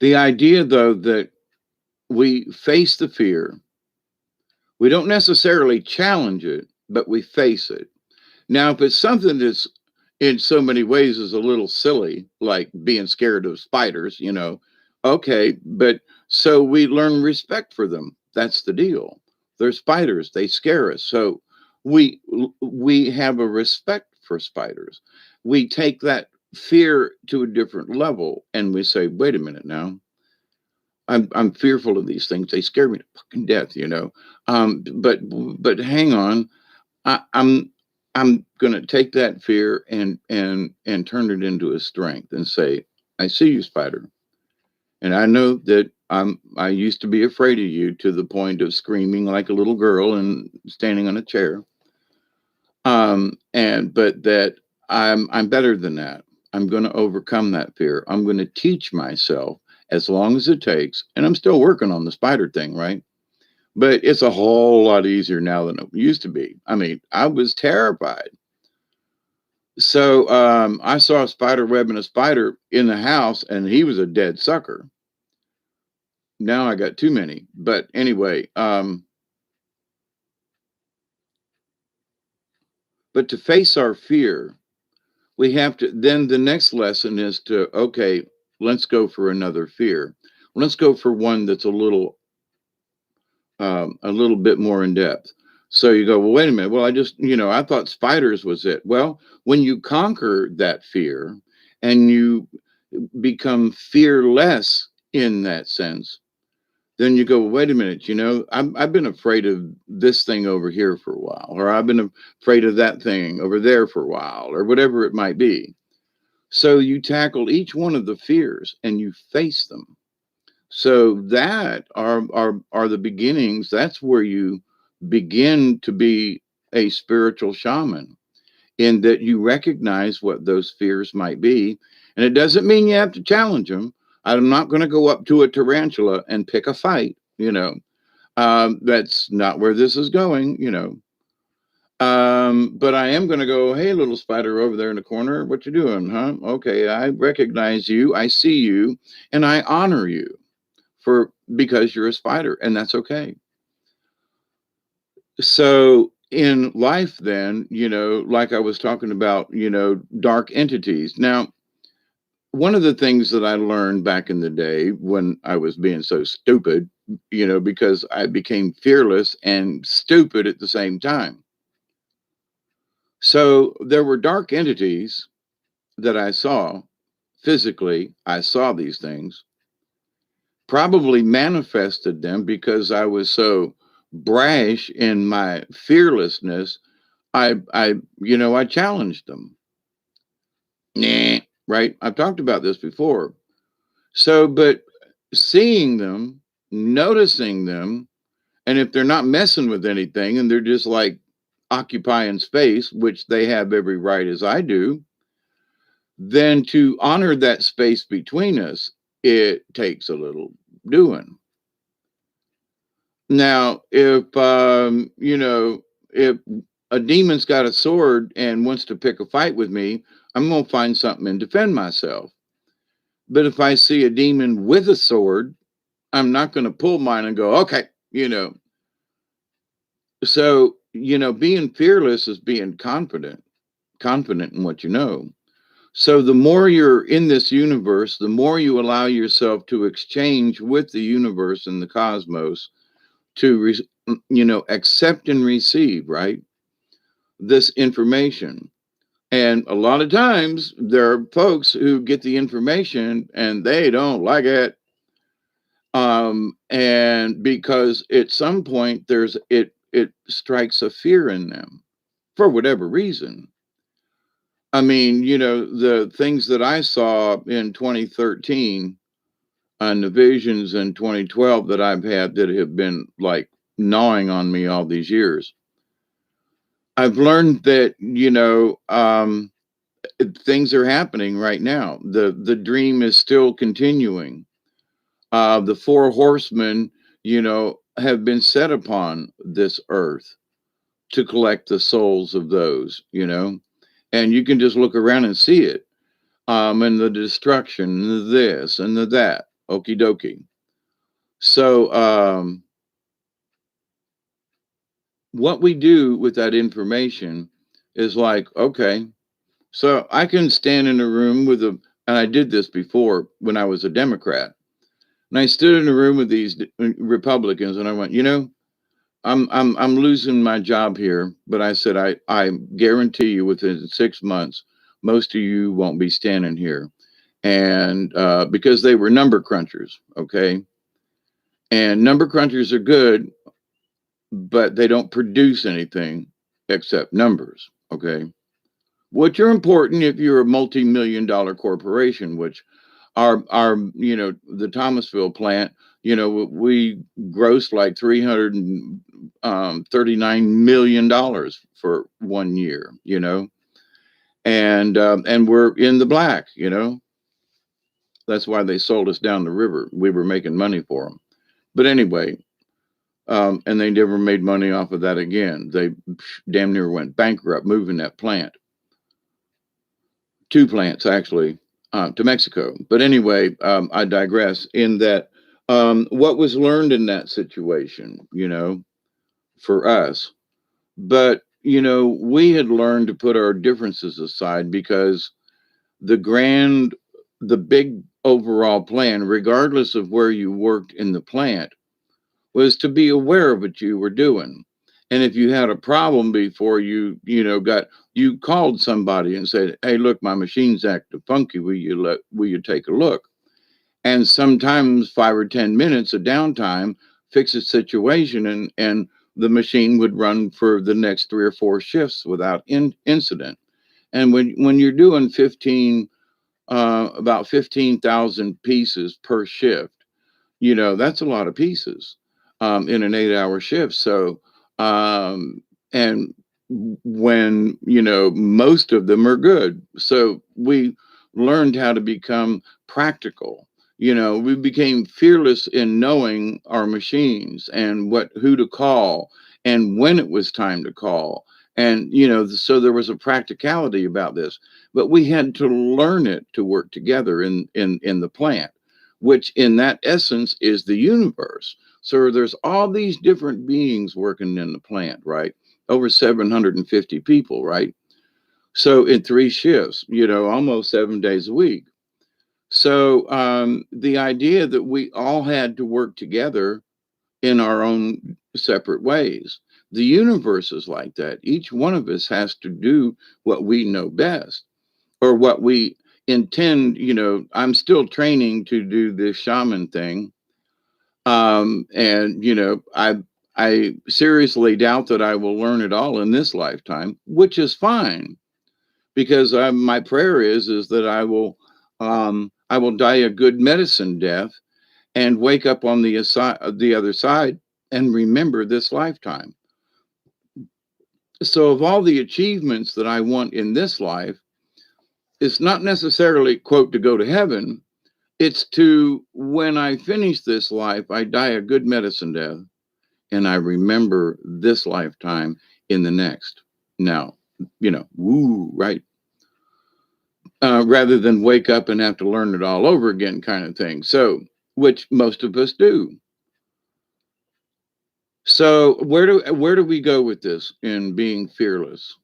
the idea though that we face the fear, we don't necessarily challenge it, but we face it. Now, if it's something that's in so many ways is a little silly, like being scared of spiders, okay, but so we learn respect for them. That's the deal. They're spiders, they scare us. So we we have a respect for spiders. We take that fear to a different level and we say, wait a minute now. I'm fearful of these things. They scare me to fucking death. But hang on, I'm going to take that fear and turn it into a strength and say, I see you, spider, and I know that I used to be afraid of you to the point of screaming like a little girl and standing on a chair. And but that I'm better than that. I'm going to overcome that fear. I'm going to teach myself as long as it takes, and I'm still working on the spider thing, right? But it's a whole lot easier now than it used to be. I mean, I was terrified. So I saw a spider web and a spider in the house, and he was a dead sucker. Now I got too many. But anyway, but to face our fear, we have to. Then the next lesson is to, okay, let's go for another fear. Let's go for one that's a little bit more in depth. So you go, well, wait a minute. Well, I thought spiders was it. Well, when you conquer that fear and you become fearless in that sense, then you go, well, wait a minute. I've been afraid of this thing over here for a while, or I've been afraid of that thing over there for a while, or whatever it might be. So you tackle each one of the fears and you face them. So that are the beginnings. That's where you begin to be a spiritual shaman, in that you recognize what those fears might be. And it doesn't mean you have to challenge them. I'm not going to go up to a tarantula and pick a fight. That's not where this is going. But I am going to go, hey, little spider over there in the corner, what you doing, huh? Okay, I recognize you, I see you, and I honor you for because you're a spider, and that's okay. So in life, then, like I was talking about, dark entities. Now, one of the things that I learned back in the day when I was being so stupid, because I became fearless and stupid at the same time. So there were dark entities that I saw physically. I saw these things, probably manifested them because I was so brash in my fearlessness. I challenged them. Nah, right? I've talked about this before. So, but seeing them, noticing them, and if they're not messing with anything and they're just like occupying space, which they have every right as I do, then to honor that space between us, it takes a little doing. Now, if a demon's got a sword and wants to pick a fight with me, I'm going to find something and defend myself. But if I see a demon with a sword, I'm not going to pull mine and go, okay. So, being fearless is being confident in what you know. So, the more you're in this universe, the more you allow yourself to exchange with the universe and the cosmos to, accept and receive, right? This information. And a lot of times there are folks who get the information and they don't like it. And because at some point it strikes a fear in them for whatever reason. I mean, the things that I saw in 2013 and the visions in 2012 that I've had that have been like gnawing on me all these years. I've learned that, things are happening right now. The dream is still continuing. The four horsemen, have been set upon this earth to collect the souls of those. And you can just look around and see it. And the destruction, the this and the that. Okie dokie. So what we do with that information is like, okay, so I can stand in a room with a, and I did this before when I was a Democrat, and I stood in a room with these Republicans, and I went, I'm losing my job here, but I said I guarantee you within 6 months, most of you won't be standing here, and because they were number crunchers, okay, and number crunchers are good, but they don't produce anything except numbers, okay, which are important if you're a multi-million-dollar corporation, which our the Thomasville plant, we grossed like $339 million for 1 year, and we're in the black, that's why they sold us down the river. We were making money for them, but anyway, and they never made money off of that again. They damn near went bankrupt moving that plant, two plants actually, to Mexico. But anyway, I digress. In that, what was learned in that situation, for us, but we had learned to put our differences aside because the grand, the big overall plan, regardless of where you worked in the plant, was to be aware of what you were doing. And if you had a problem before you called somebody and said, "Hey, look, my machine's acting funky. Will you take a look?" And sometimes 5 or 10 minutes of downtime fix a situation, and the machine would run for the next 3 or 4 shifts without incident. And when you're doing about 15,000 pieces per shift, that's a lot of pieces in an 8-hour shift. So, and when, most of them are good. So we learned how to become practical. We became fearless in knowing our machines and who to call and when it was time to call. And, so there was a practicality about this, but we had to learn it to work together in the plant, which in that essence is the universe. So there's all these different beings working in the plant, right? Over 750 people, right? So in 3 shifts, almost 7 days a week. So the idea that we all had to work together in our own separate ways. The universe is like that. Each one of us has to do what we know best or what we intend. I'm still training to do this shaman thing. And I seriously doubt that I will learn it all in this lifetime, which is fine because my prayer is that I will die a good medicine death and wake up on the other side and remember this lifetime. So of all the achievements that I want in this life, it's not necessarily, quote, to go to heaven. It's to, when I finish this life, I die a good medicine death and I remember this lifetime in the next. Now, woo, right? Rather than wake up and have to learn it all over again, kind of thing. So, which most of us do. So, where do we go with this in being fearless?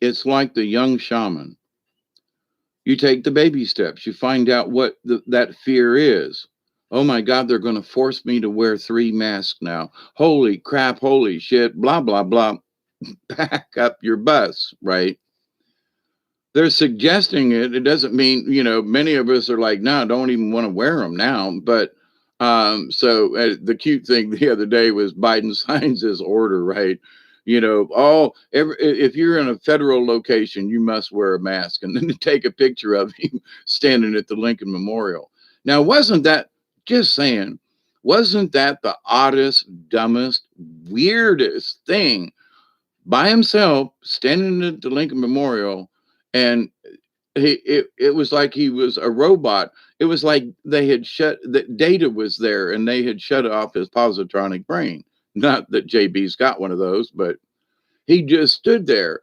It's like the young shaman. You take the baby steps. You find out what that fear is. Oh my God, they're going to force me to wear 3 masks now. Holy crap, holy shit, blah, blah, blah. Pack up your bus, right? They're suggesting it. It doesn't mean, many of us are like, no, don't even want to wear them now. But so the cute thing the other day was Biden signs his order, right? If you're in a federal location, you must wear a mask, and then to take a picture of him standing at the Lincoln Memorial. Now, wasn't that, just saying, wasn't that the oddest, dumbest, weirdest thing? By himself, standing at the Lincoln Memorial, and it was like he was a robot. It was like they had shut the data was there and they had shut off his positronic brain. Not that JB's got one of those, but he just stood there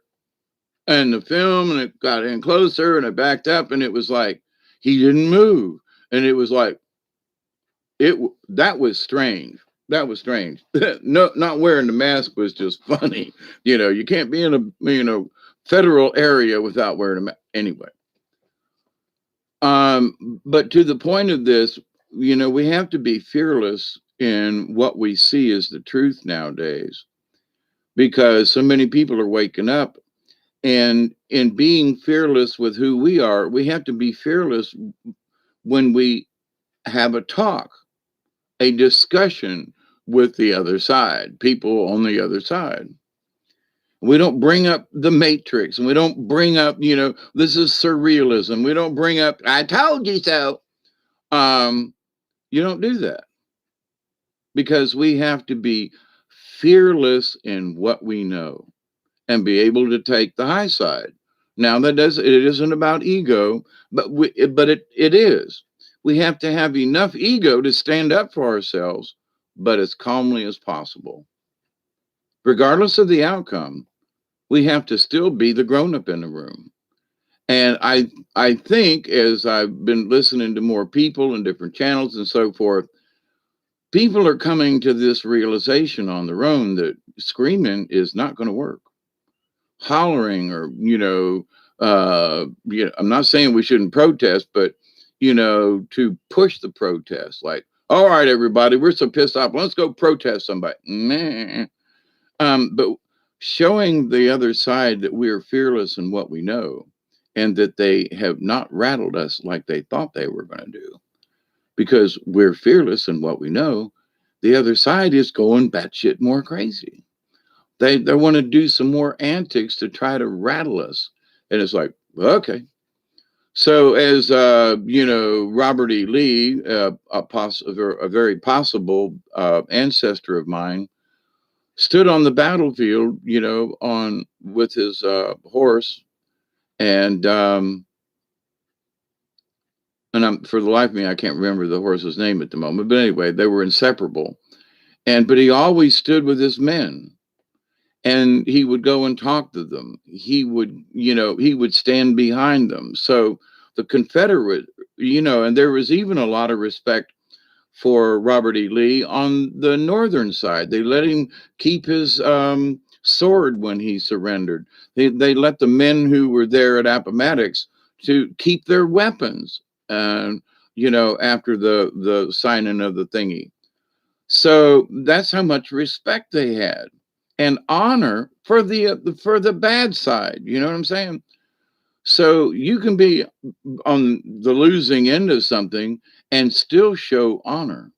and the film, and it got in closer and it backed up, and it was like he didn't move. And it was like that was strange. That was strange. No, not wearing the mask was just funny. You can't be in a federal area without wearing a mask. Anyway, but to the point of this, we have to be fearless in what we see as the truth nowadays, because so many people are waking up. And in being fearless with who we are, we have to be fearless when we have a talk, a discussion with the other side, people on the other side. We don't bring up the Matrix, and we don't bring up, this is surrealism. We don't bring up, I told you so. You don't do that, because we have to be fearless in what we know and be able to take the high side. Now it isn't about ego, but it is. We have to have enough ego to stand up for ourselves, but as calmly as possible. Regardless of the outcome, we have to still be the grown up in the room. And I think, as I've been listening to more people and different channels and so forth, people are coming to this realization on their own that screaming is not going to work. Hollering, or I'm not saying we shouldn't protest, but to push the protest, like, all right, everybody, we're so pissed off, let's go protest somebody. Nah. But showing the other side that we're fearless in what we know, and that they have not rattled us like they thought they were going to do, because we're fearless in what we know. The other side is going batshit more crazy. They want to do some more antics to try to rattle us. And it's like, okay. So as, Robert E. Lee, a very possible ancestor of mine, stood on the battlefield, with his horse. And for the life of me, I can't remember the horse's name at the moment. But anyway, they were inseparable. But he always stood with his men. And he would go and talk to them. He would stand behind them. So the Confederate, and there was even a lot of respect for Robert E. Lee on the northern side. They let him keep his sword when he surrendered. They let the men who were there at Appomattox to keep their weapons, after the signing of the thingy. So that's how much respect they had, and honor for the bad side. You know what I'm saying? So you can be on the losing end of something and still show honor,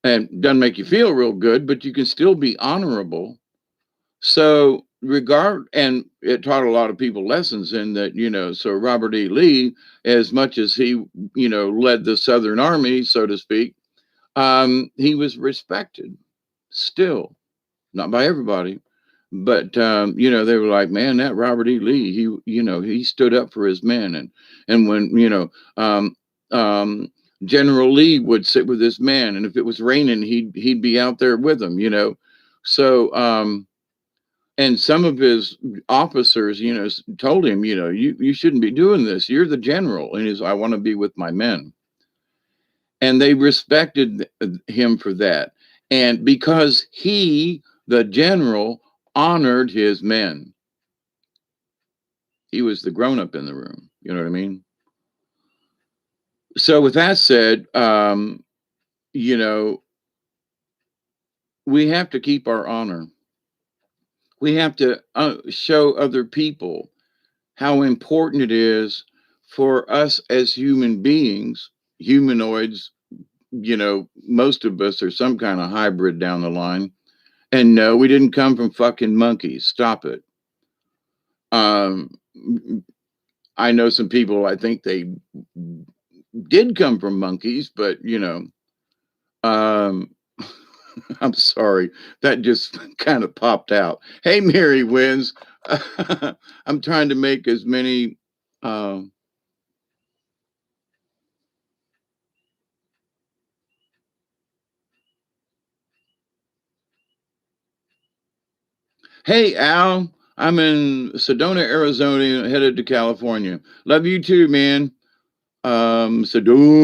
and doesn't make you feel real good, but you can still be honorable. So and it taught a lot of people lessons in that, so Robert E. Lee, as much as he, led the Southern Army, so to speak, he was respected still, not by everybody, but they were like, man, that Robert E. Lee, he stood up for his men. And when, General Lee would sit with his men, and if it was raining, he'd be out there with them, So, and some of his officers, told him, you shouldn't be doing this. You're the general. And I want to be with my men. And they respected him for that. And because he, the general, honored his men, he was the grown-up in the room. You know what I mean? So with that said, we have to keep our honor. We have to show other people how important it is for us as human beings, humanoids. Most of us are some kind of hybrid down the line. And no, we didn't come from fucking monkeys. Stop it. I know some people, I think they did come from monkeys, but I'm sorry, that just kind of popped out. Hey, Mary Wins. I'm trying to make as many. Hey, Al. I'm in Sedona, Arizona, headed to California. Love you too, man. Sedona.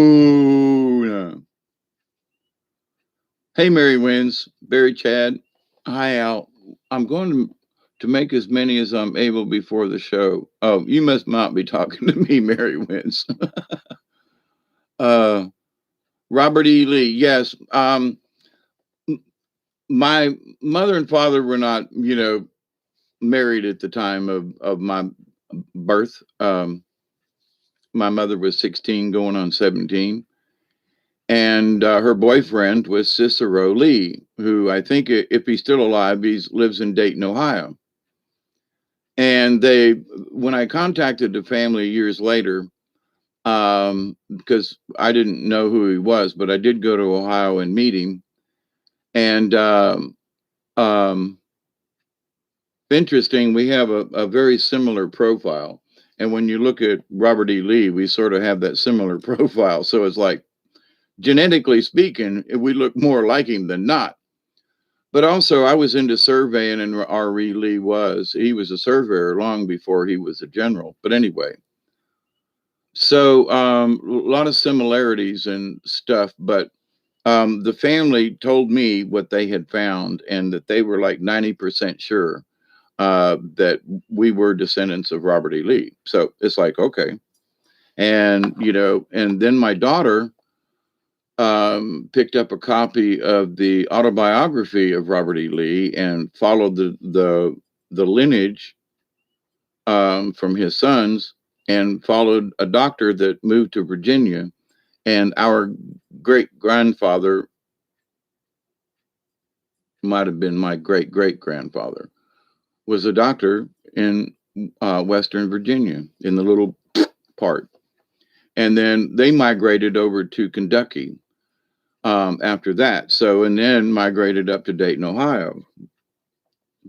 Hey, Mary Wins. Barry Chad. Hi, Al. I'm going to to make as many as I'm able before the show. Oh, you must not be talking to me, Mary Wins. uh, Robert E. Lee. Yes. My mother and father were not, married at the time of my birth. My mother was 16 going on 17. And her boyfriend was Cicero Lee, who I think, if he's still alive, he lives in Dayton, Ohio. And when I contacted the family years later, because I didn't know who he was, but I did go to Ohio and meet him. And um, interesting, we have a very similar profile. And when you look at Robert E. Lee, we sort of have that similar profile. So it's like, genetically speaking, we look more like him than not. But also, I was into surveying, and R.E. Lee he was a surveyor long before he was a general. But anyway, so a lot of similarities and stuff. But the family told me what they had found, and that they were like 90% sure that we were descendants of Robert E. Lee. So it's like, okay. And, and then my daughter picked up a copy of the autobiography of Robert E. Lee and followed the lineage from his sons, and followed a doctor that moved to Virginia. And our great grandfather might have been my great great grandfather, was a doctor in Western Virginia, in the little part. And then they migrated over to Kentucky after that. So, and then migrated up to Dayton, Ohio.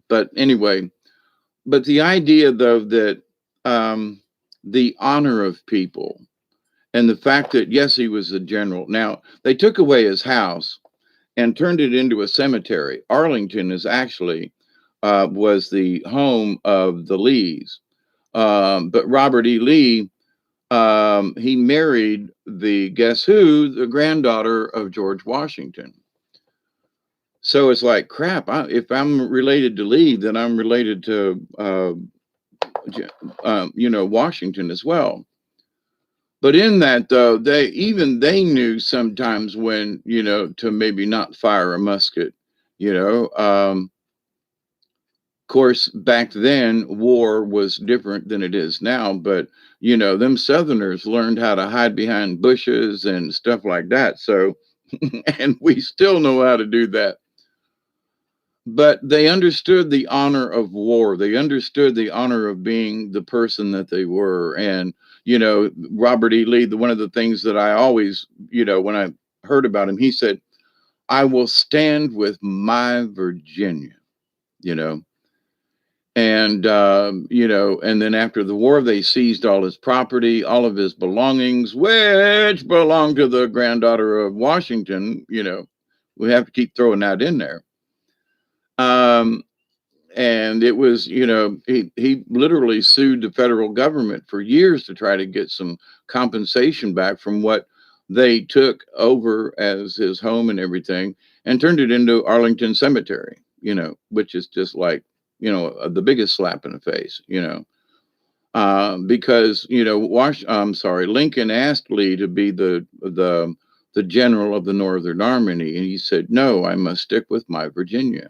But anyway, but the idea, though, that the honor of people, and the fact that, yes, he was a general. Now, they took away his house and turned it into a cemetery. Arlington is actually was the home of the Lees. But Robert E. Lee, he married guess who, the granddaughter of George Washington. So it's like, crap, if I'm related to Lee, then I'm related to, Washington as well. But in that, though, they knew sometimes when, to maybe not fire a musket, of course, back then, war was different than it is now. But, them Southerners learned how to hide behind bushes and stuff like that. So, and we still know how to do that. But they understood the honor of war. They understood the honor of being the person that they were. And, Robert E. Lee, one of the things that I always, when I heard about him, he said, I will stand with my Virginia, And, and then after the war, they seized all his property, all of his belongings, which belonged to the granddaughter of Washington. We have to keep throwing that in there. And it was, he literally sued the federal government for years to try to get some compensation back from what they took over as his home and everything, and turned it into Arlington Cemetery, which is just like, the biggest slap in the face, because, Lincoln asked Lee to be the general of the Northern Army, and he said, no, I must stick with my Virginia.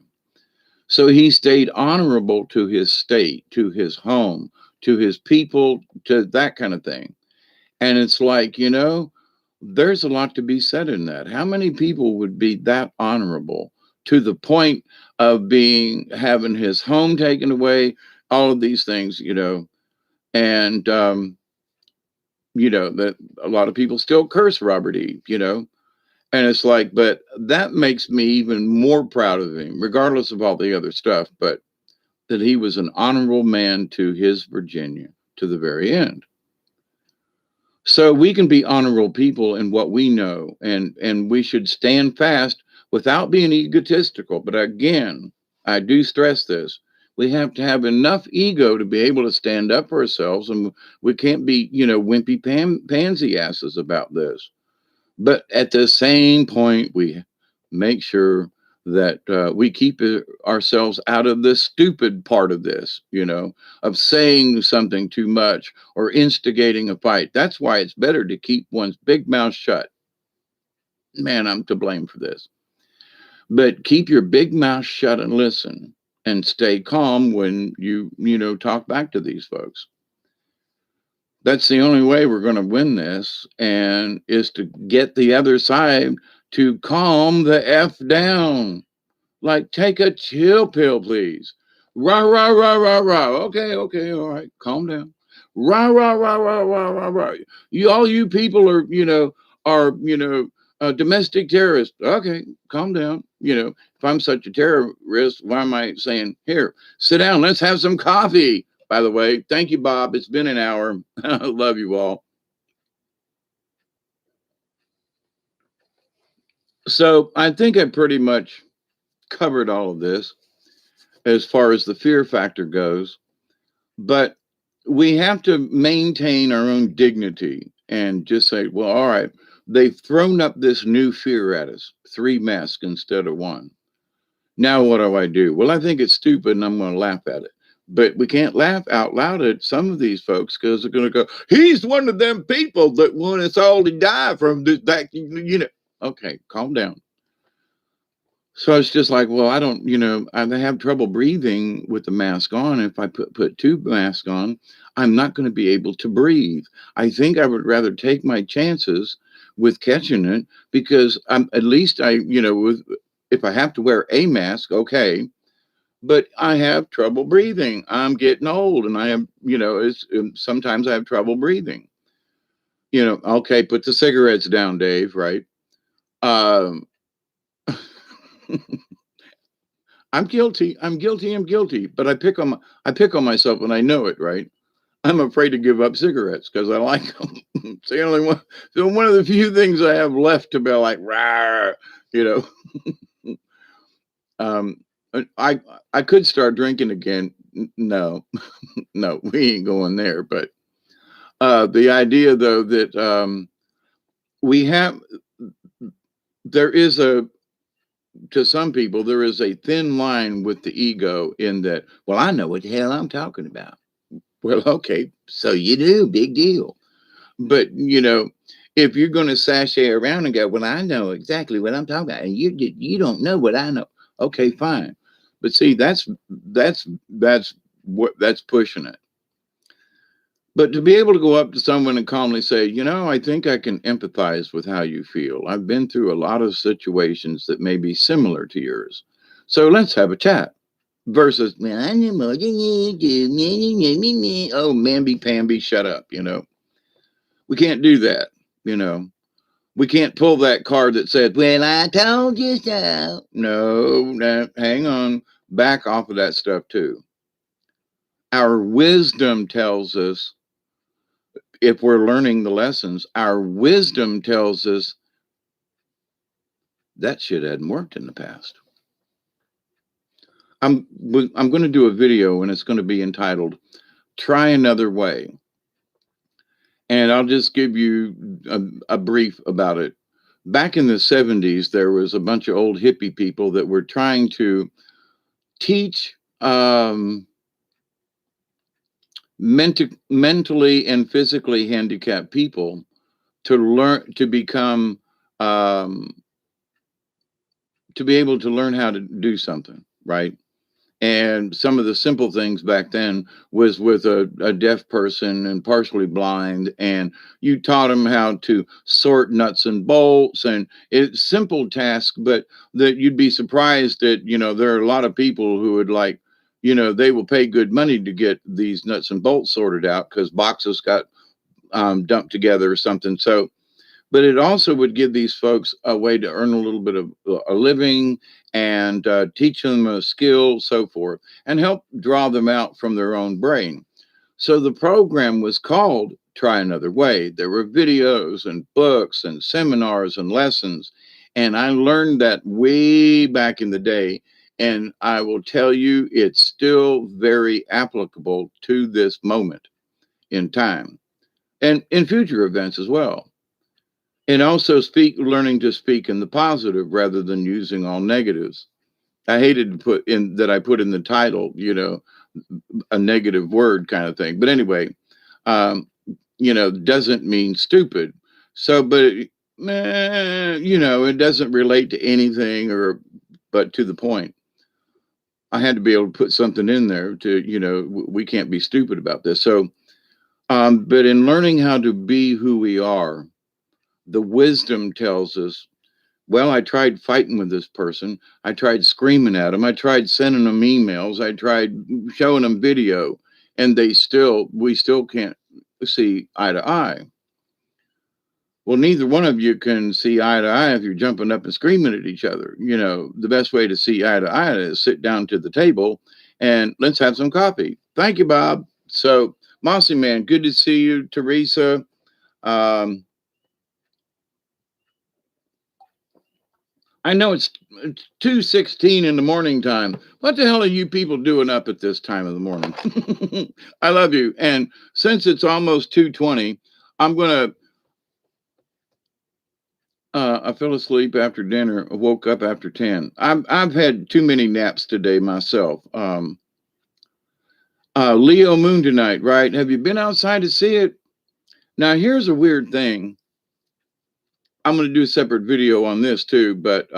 So he stayed honorable to his state, to his home, to his people, to that kind of thing. And it's like, there's a lot to be said in that. How many people would be that honorable to the point of having his home taken away, all of these things, and, that a lot of people still curse Robert E., And it's like, but that makes me even more proud of him, regardless of all the other stuff, but that he was an honorable man to his Virginia to the very end. So we can be honorable people in what we know, and we should stand fast without being egotistical. But again, I do stress this. We have to have enough ego to be able to stand up for ourselves, and we can't be, wimpy pansy asses about this. But at the same point, we make sure that we keep ourselves out of the stupid part of this, of saying something too much or instigating a fight. That's why it's better to keep one's big mouth shut. Man, I'm to blame for this. But keep your big mouth shut and listen and stay calm when you talk back to these folks. That's the only way we're going to win this, and is to get the other side to calm the F down. Like, take a chill pill, please. Rah, rah, rah, rah, rah. Okay, okay, all right, calm down. Rah, rah, rah, rah, rah, rah, rah. All you people are domestic terrorists. Okay, calm down. If I'm such a terrorist, why am I saying, here, sit down, let's have some coffee? By the way, thank you, Bob. It's been an hour. Love you all. So I think I pretty much covered all of this as far as the fear factor goes, but we have to maintain our own dignity and just say, well, all right, they've thrown up this new fear at us, 3 masks instead of 1. Now what do I do? Well, I think it's stupid and I'm going to laugh at it. But we can't laugh out loud at some of these folks because they're going to go, he's one of them people that want us all to die from this, that. Okay, calm down. So it's just like, well, I don't, I have trouble breathing with the mask on. If I put 2 masks on, I'm not going to be able to breathe. I think I would rather take my chances with catching it because at least if I have to wear a mask, okay, but I have trouble breathing. I'm getting old, and I am, sometimes I have trouble breathing. Okay, put the cigarettes down, Dave. Right? Um, I'm guilty. I'm guilty. I'm guilty. But I pick on myself, and I know it. Right? I'm afraid to give up cigarettes because I like them. It's the only one. So one of the few things I have left to be like, rah, you know. um, I could start drinking again. No, no, we ain't going there. But the idea, though, that we have, there is to some people, there is a thin line with the ego in that, well, I know what the hell I'm talking about. Well, okay, so you do, big deal. But, if you're going to sashay around and go, well, I know exactly what I'm talking about, and you don't know what I know. Okay, fine. But see, that's pushing it. But to be able to go up to someone and calmly say, I think I can empathize with how you feel. I've been through a lot of situations that may be similar to yours. So let's have a chat. Versus, well, I know more than you do. Oh, mamby-pamby, shut up, We can't do that, We can't pull that card that says, well, I told you so. No, hang on. Back off of that stuff, too. Our wisdom tells us, if we're learning the lessons, our wisdom tells us that shit hadn't worked in the past. I'm going to do a video, and it's going to be entitled Try Another Way. And I'll just give you a brief about it. Back in the 70s, there was a bunch of old hippie people that were trying to teach mentally and physically handicapped people to learn to become to be able to learn how to do something, right? And some of the simple things back then was with a deaf person and partially blind, and you taught them how to sort nuts and bolts, and it's simple task, but that you'd be surprised that, there are a lot of people who would like, they will pay good money to get these nuts and bolts sorted out because boxes got dumped together or something. So, but it also would give these folks a way to earn a little bit of a living and teach them a skill, so forth, and help draw them out from their own brain. So the program was called Try Another Way. There were videos and books and seminars and lessons. And I learned that way back in the day. And I will tell you, it's still very applicable to this moment in time and in future events as well. And also learning to speak in the positive rather than using all negatives. I hated to put in that I put in the title, a negative word kind of thing. But anyway, um, doesn't mean stupid. So, but it doesn't relate to anything but to the point. I had to be able to put something in there to, we can't be stupid about this. So, but in learning how to be who we are, the wisdom tells us, well, I tried fighting with this person. I tried screaming at them. I tried sending them emails. I tried showing them video, and we still can't see eye to eye. Well, neither one of you can see eye to eye if you're jumping up and screaming at each other. The best way to see eye to eye is sit down to the table and let's have some coffee. Thank you, Bob. So, Mossy Man, good to see you. Teresa. I know it's 2:16 in the morning time. What the hell are you people doing up at this time of the morning? I love you. And since it's almost 2:20, I'm going to I fell asleep after dinner, woke up after 10. I've had too many naps today myself. Leo moon tonight, right? Have you been outside to see it? Now, here's a weird thing. I'm going to do a separate video on this too, but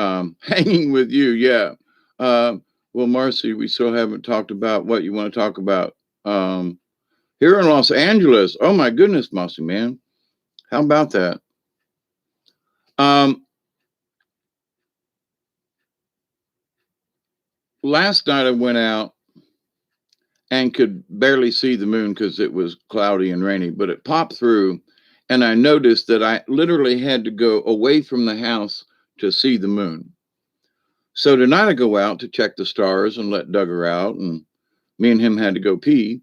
hanging with you, yeah. Well, Marcy, we still haven't talked about what you want to talk about. Here in Los Angeles, oh my goodness, Marcy, man. How about that? Last night I went out and could barely see the moon because it was cloudy and rainy, but it popped through. And I noticed that I literally had to go away from the house to see the moon. So tonight I go out to check the stars and let Duggar out, and me and him had to go pee.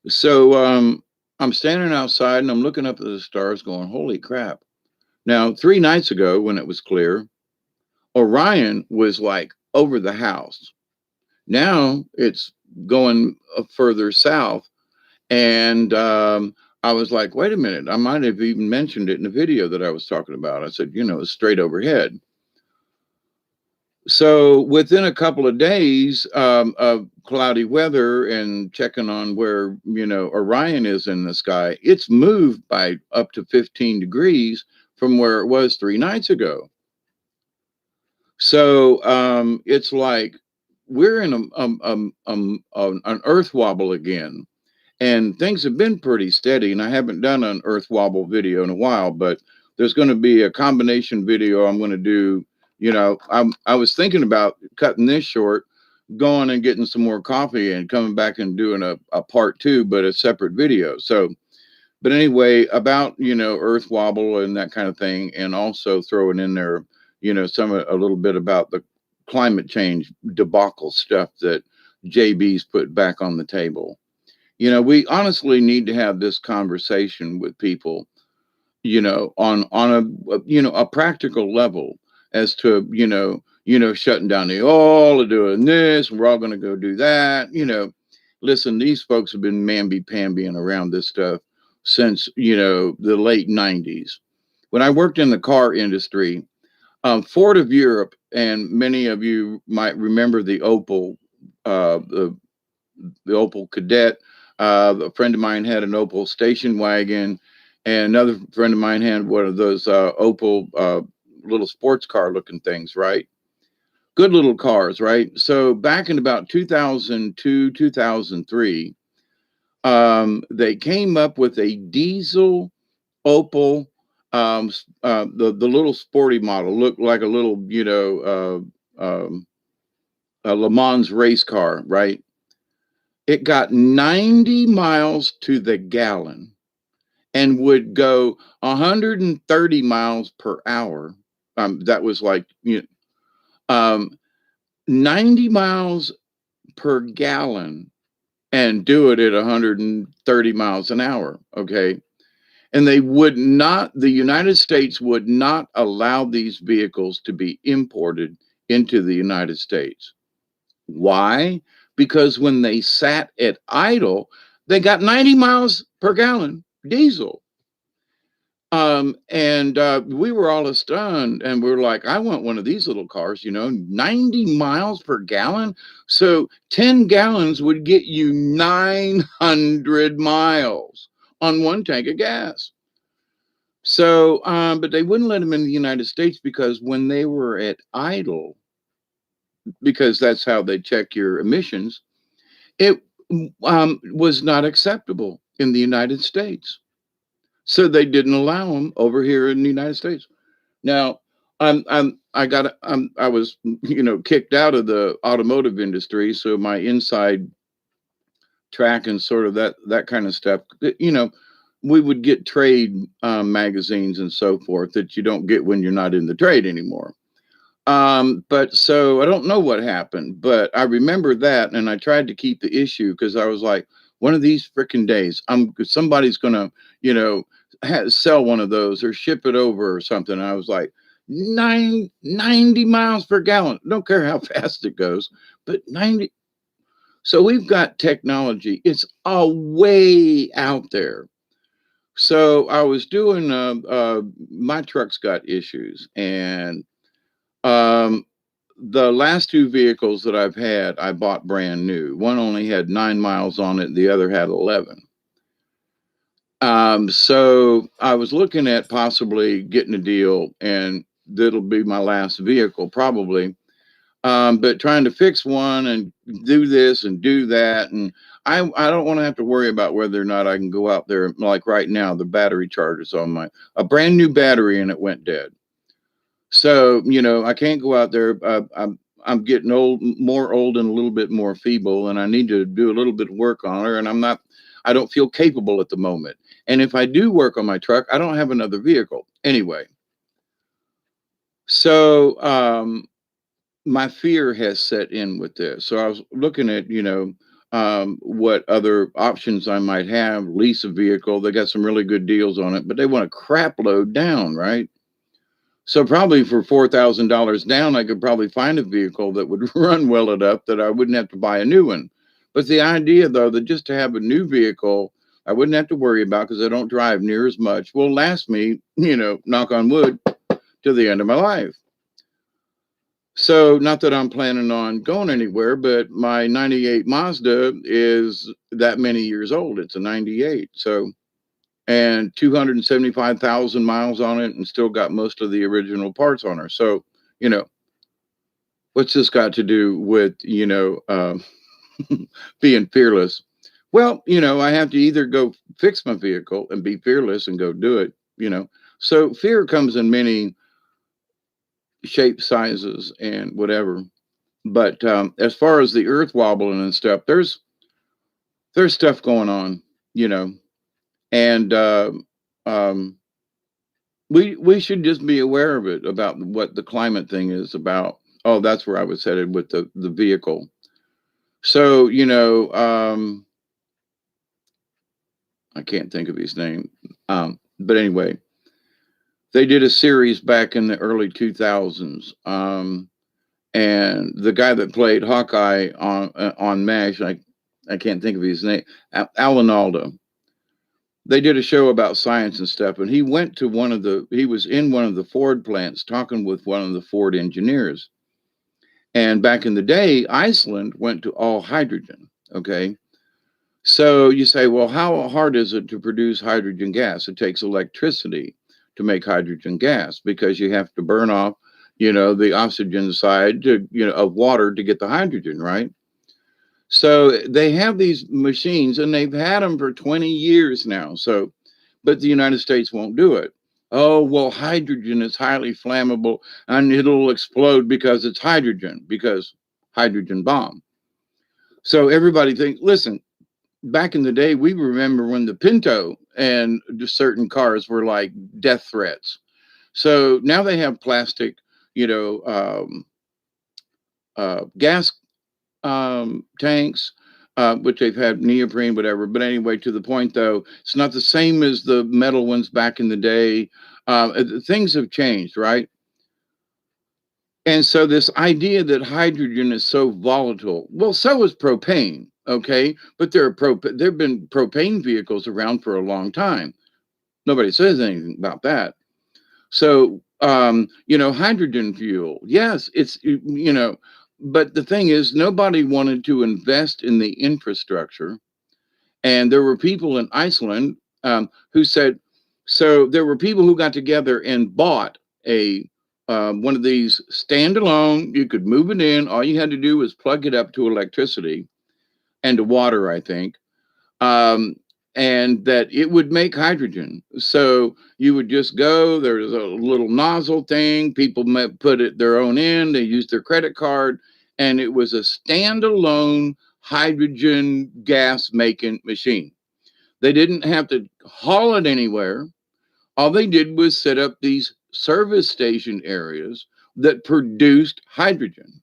So I'm standing outside and I'm looking up at the stars going, holy crap. Now, 3 nights ago when it was clear, Orion was like over the house. Now it's going further south. And I was like, wait a minute, I might have even mentioned it in the video that I was talking about. I said, it's straight overhead. So within a couple of days of cloudy weather and checking on where, Orion is in the sky, it's moved by up to 15 degrees from where it was 3 nights ago. So it's like we're in an earth wobble again. And things have been pretty steady, and I haven't done an earth wobble video in a while, but there's going to be a combination video I'm going to do. I was thinking about cutting this short, going and getting some more coffee and coming back and doing a part 2, but a separate video. So, but anyway, about, earth wobble and that kind of thing. And also throwing in there, a little bit about the climate change debacle stuff that JB's put back on the table. We honestly need to have this conversation with people, on a practical level as to, shutting down the oil or doing this. We're all going to go do that. Listen, these folks have been mamby-pambying around this stuff since, the late 90s. When I worked in the car industry, Ford of Europe, and many of you might remember the Opel, the Opel Kadett. A friend of mine had an Opel station wagon, and another friend of mine had one of those Opel little sports car looking things, right? Good little cars, right? So back in about 2002, 2003, they came up with a diesel Opel, the little sporty model, looked like a little, a Le Mans race car, right? It got 90 miles to the gallon and would go 130 miles per hour. That was like 90 miles per gallon and do it at 130 miles an hour. Okay. And the United States would not allow these vehicles to be imported into the United States. Why? Because when they sat at idle, they got 90 miles per gallon diesel. And we were all stunned, and we were like, I want one of these little cars, 90 miles per gallon. So 10 gallons would get you 900 miles on one tank of gas. So, but they wouldn't let them in the United States because when they were at idle, because that's how they check your emissions, it was not acceptable in the United States. So they didn't allow them over here in the United States. Now, I was, kicked out of the automotive industry. So my inside track and sort of that kind of stuff, we would get trade magazines and so forth that you don't get when you're not in the trade anymore. But so I don't know what happened, but I remember that, and I tried to keep the issue because I was like, one of these freaking days, somebody's gonna, sell one of those or ship it over or something. And I was like, 90 miles per gallon. Don't care how fast it goes, but 90. So we've got technology. It's all way out there. So I was doing, my truck's got issues, and um, the last two vehicles that I've had, I bought brand new. One only had 9 miles on it, the other had 11. So I was looking at possibly getting a deal, and that'll be my last vehicle probably. But trying to fix one and do this and do that, and I don't want to have to worry about whether or not I can go out there. Like right now, the battery charger's on a brand new battery, and it went dead. So, I can't go out there. I'm getting more old and a little bit more feeble, and I need to do a little bit of work on her. And I don't feel capable at the moment. And if I do work on my truck, I don't have another vehicle anyway. So, my fear has set in with this. So I was looking at, what other options I might have, lease a vehicle. They got some really good deals on it, but they want a crap load down, right? So probably for $4,000 down, I could probably find a vehicle that would run well enough that I wouldn't have to buy a new one. But the idea, though, that just to have a new vehicle, I wouldn't have to worry about because I don't drive near as much, will last me, knock on wood, to the end of my life. So not that I'm planning on going anywhere, but my 98 Mazda is that many years old. It's a 98. So, and 275,000 miles on it, and still got most of the original parts on her. So, what's this got to do with, being fearless? Well, I have to either go fix my vehicle and be fearless and go do it, So fear comes in many shapes, sizes, and whatever. But as far as the earth wobbling and stuff, there's stuff going on, and um, we should just be aware of it, about what the climate thing is about. Oh, that's where I was headed with the vehicle. So, I can't think of his name. But anyway, they did a series back in the early 2000s. And the guy that played Hawkeye on MASH, I can't think of his name, Alan Alda. They did a show about science and stuff, and he was in one of the Ford plants talking with one of the Ford engineers. And back in the day, Iceland went to all hydrogen. Okay. So you say, well, how hard is it to produce hydrogen gas? It takes electricity to make hydrogen gas because you have to burn off, the oxygen side of water to get the hydrogen, right? So they have these machines, and they've had them for 20 years now. So, but the United States won't do it. Oh, well, hydrogen is highly flammable and it'll explode because it's hydrogen, because hydrogen bomb. So everybody thinks, listen, back in the day, we remember when the Pinto and certain cars were like death threats. So now they have plastic, gas tanks, which they've had neoprene, whatever. But anyway, to the point though, it's not the same as the metal ones back in the day. Things have changed, right? And so this idea that hydrogen is so volatile, well, so is propane, okay? But there have been propane vehicles around for a long time. Nobody says anything about that. So, hydrogen fuel, yes, but the thing is, nobody wanted to invest in the infrastructure. And there were people in Iceland who said, so there were people who got together and bought a one of these standalone. You could move it in. All you had to do was plug it up to electricity and to water, I think, um, and that it would make hydrogen. So you would just go. There's a little nozzle thing. People might put it their own in. They used their credit card, and it was a standalone hydrogen gas making machine. They didn't have to haul it anywhere. All they did was set up these service station areas that produced hydrogen.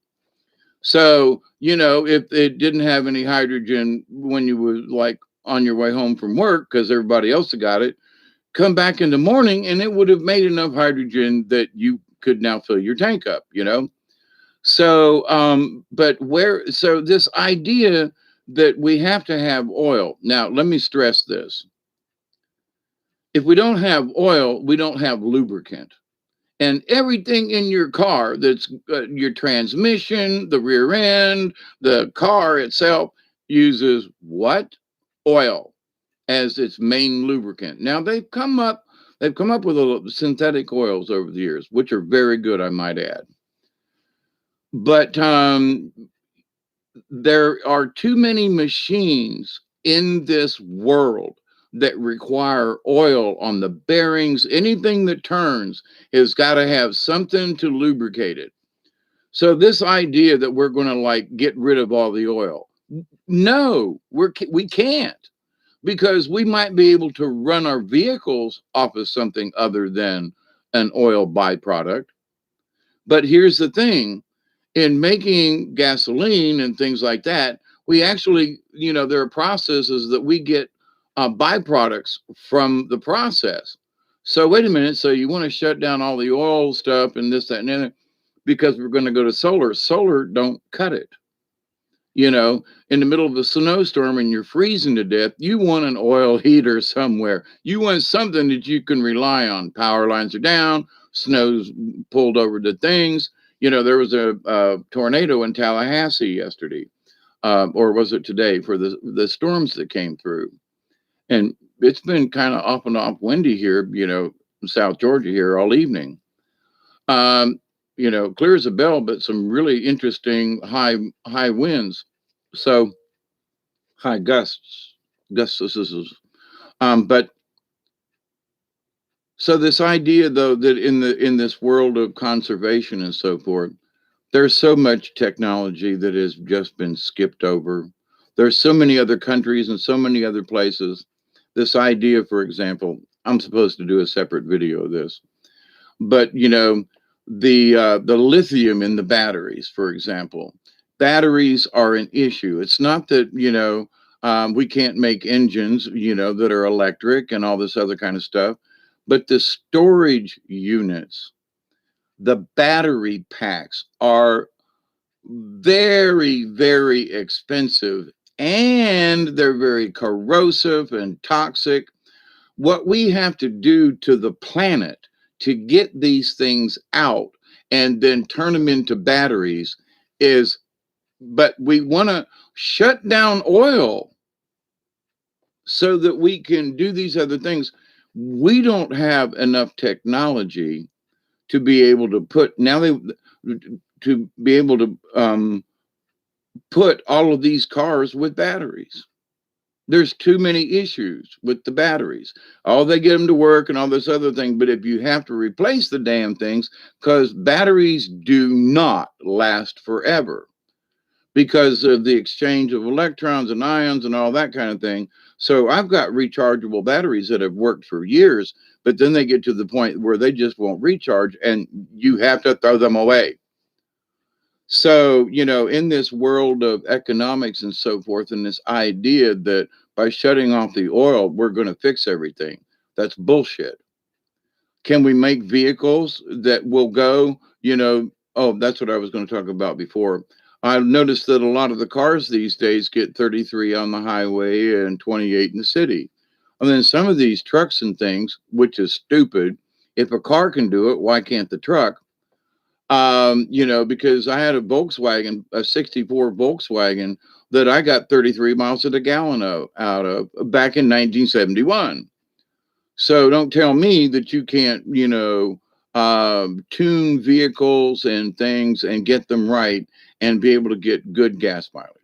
So, if it didn't have any hydrogen when you were like on your way home from work because everybody else had got it, come back in the morning and it would have made enough hydrogen that you could now fill your tank up. So, so this idea that we have to have oil. Now, let me stress this. If we don't have oil, we don't have lubricant. And everything in your car, that's your transmission, the rear end, the car itself, uses what? Oil as its main lubricant. Now they've come up with synthetic oils over the years, which are very good, I might add. But there are too many machines in this world that require oil on the bearings. Anything that turns has got to have something to lubricate it. So this idea that we're going to like get rid of all the oil, no, we can't, because we might be able to run our vehicles off of something other than an oil byproduct. But here's the thing, in making gasoline and things like that, we actually, there are processes that we get byproducts from the process. So wait a minute. So you want to shut down all the oil stuff and this, that, and the other because we're going to go to solar. Solar don't cut it. In the middle of a snowstorm and you're freezing to death, you want an oil heater somewhere. You want something that you can rely on. Power lines are down, snow's pulled over the things. There was a tornado in Tallahassee yesterday, or was it today, for the storms that came through. And it's been kind of off and off windy here, in South Georgia here all evening. Clear as a bell, but some really interesting high winds. So high gusts. But so this idea, though, that in this world of conservation and so forth, there's so much technology that has just been skipped over. There's so many other countries and so many other places. This idea, for example, I'm supposed to do a separate video of this, but the lithium in the batteries, for example, batteries are an issue. It's not that we can't make engines that are electric and all this other kind of stuff, but the storage units, the battery packs are very, very expensive, and they're very corrosive and toxic. What we have to do to the planet to get these things out and then turn them into batteries but we want to shut down oil so that we can do these other things. We don't have enough technology to be able to put all of these cars with batteries. There's too many issues with the batteries. All they get them to work and all this other thing. But if you have to replace the damn things, because batteries do not last forever because of the exchange of electrons and ions and all that kind of thing. So I've got rechargeable batteries that have worked for years, but then they get to the point where they just won't recharge and you have to throw them away. So, in this world of economics and so forth, and this idea that by shutting off the oil, we're going to fix everything, that's bullshit. Can we make vehicles that will go, oh, that's what I was going to talk about before. I've noticed that a lot of the cars these days get 33 on the highway and 28 in the city. And then some of these trucks and things, which is stupid. If a car can do it, why can't the truck? Because I had a Volkswagen, a 64 Volkswagen that I got 33 miles to the gallon out of back in 1971. So don't tell me that you can't, tune vehicles and things and get them right and be able to get good gas mileage.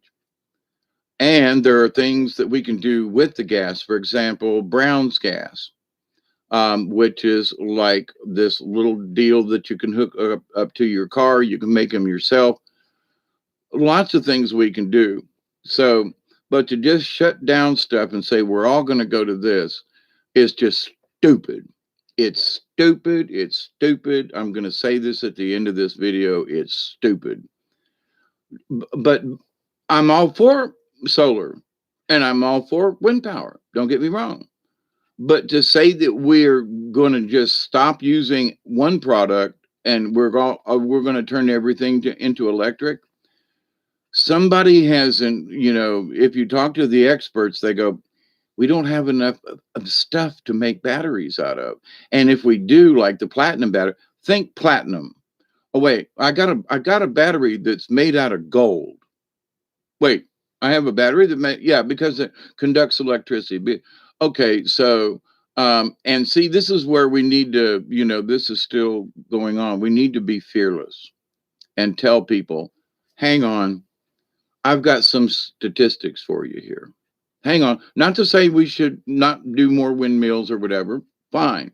And there are things that we can do with the gas. For example, Brown's gas, which is like this little deal that you can hook up to your car. You can make them yourself. Lots of things we can do. So, but to just shut down stuff and say we're all going to go to this is just stupid. It's stupid. It's stupid. I'm going to say this at the end of this video. It's stupid. But I'm all for solar and I'm all for wind power. Don't get me wrong. But to say that we're going to just stop using one product and we're going to turn everything into electric, somebody hasn't, if you talk to the experts, they go, we don't have enough of stuff to make batteries out of. And if we do, like the platinum battery, think platinum. Oh wait, I got a battery that's made out of gold. Wait, I have a battery because it conducts electricity. Okay, so and see, this is where we need to, this is still going on. We need to be fearless and tell people, hang on, I've got some statistics for you here. Hang on. Not to say we should not do more windmills or whatever. Fine.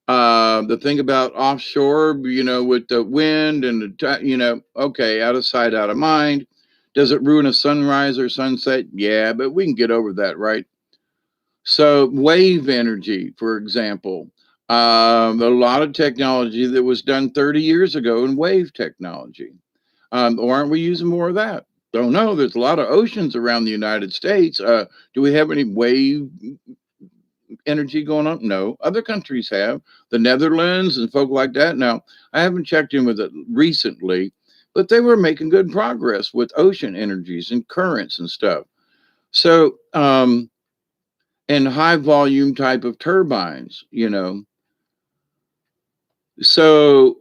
The thing about offshore, with the wind and okay, out of sight, out of mind. Does it ruin a sunrise or sunset? Yeah, but we can get over that, right? So wave energy, for example, a lot of technology that was done 30 years ago in wave technology. Or aren't we using more of that? Don't know. There's a lot of oceans around the United States. Do we have any wave energy going on? No. Other countries have. The Netherlands and folk like that. Now, I haven't checked in with it recently, but they were making good progress with ocean energies and currents and stuff. So, and high volume type of turbines, So,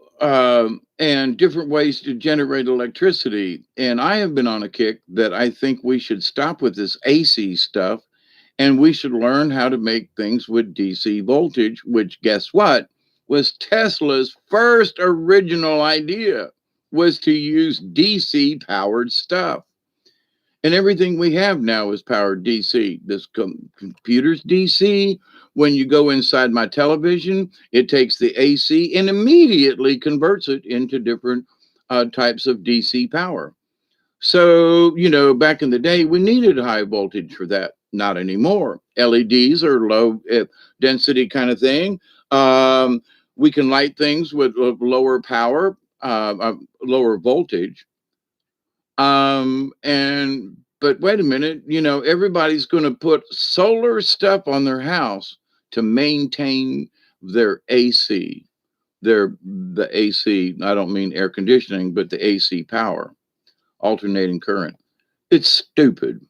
and different ways to generate electricity. And I have been on a kick that I think we should stop with this AC stuff and we should learn how to make things with DC voltage, which guess what? Was Tesla's first original idea was to use DC powered stuff. And everything we have now is powered DC. This computer's DC. When you go inside my television, it takes the AC and immediately converts it into different types of DC power. So, back in the day, we needed high voltage for that. Not anymore. LEDs are low density kind of thing. We can light things with lower power, lower voltage. But wait a minute, everybody's going to put solar stuff on their house to maintain their AC. The AC, I don't mean air conditioning, but the AC power, alternating current. It's stupid.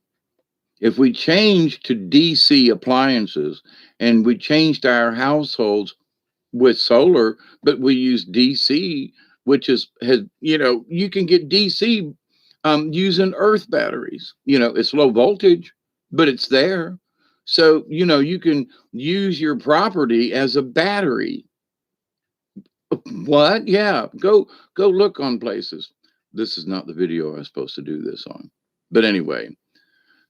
If we change to DC appliances and we changed our households with solar, but we use DC, which you can get DC using earth batteries. It's low voltage, but it's there. So, you can use your property as a battery. What? Yeah. Go look on places. This is not the video I was supposed to do this on. But anyway,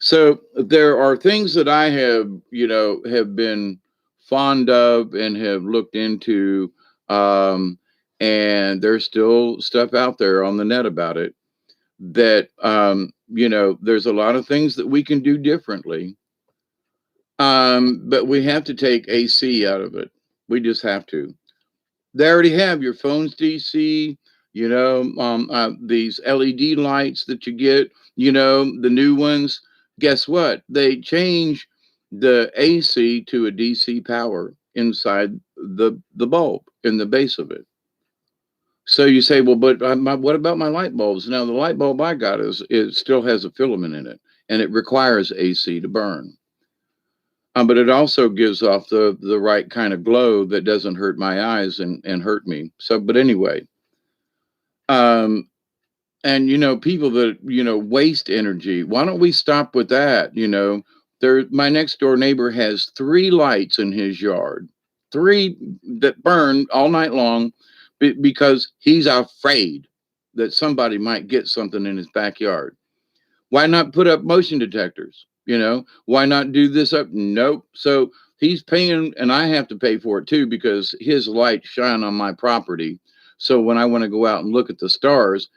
so there are things that I have been fond of and have looked into. And there's still stuff out there on the net about it that, there's a lot of things that we can do differently. But we have to take AC out of it. We just have to. They already have your phone's DC, these LED lights that you get, the new ones. Guess what? They change the AC to a DC power inside the bulb in the base of it. So you say, well, but what about my light bulbs? Now, the light bulb I got it still has a filament in it, and it requires AC to burn. But it also gives off the right kind of glow that doesn't hurt my eyes and hurt me. So, but anyway, um, and people that waste energy. Why don't we stop with that? There, my next door neighbor has three lights in his yard, three that burn all night long, because he's afraid that somebody might get something in his backyard. Why not put up motion detectors? Why not do this up? Nope. So he's paying, and I have to pay for it too because his lights shine on my property. So when I want to go out and look at the stars,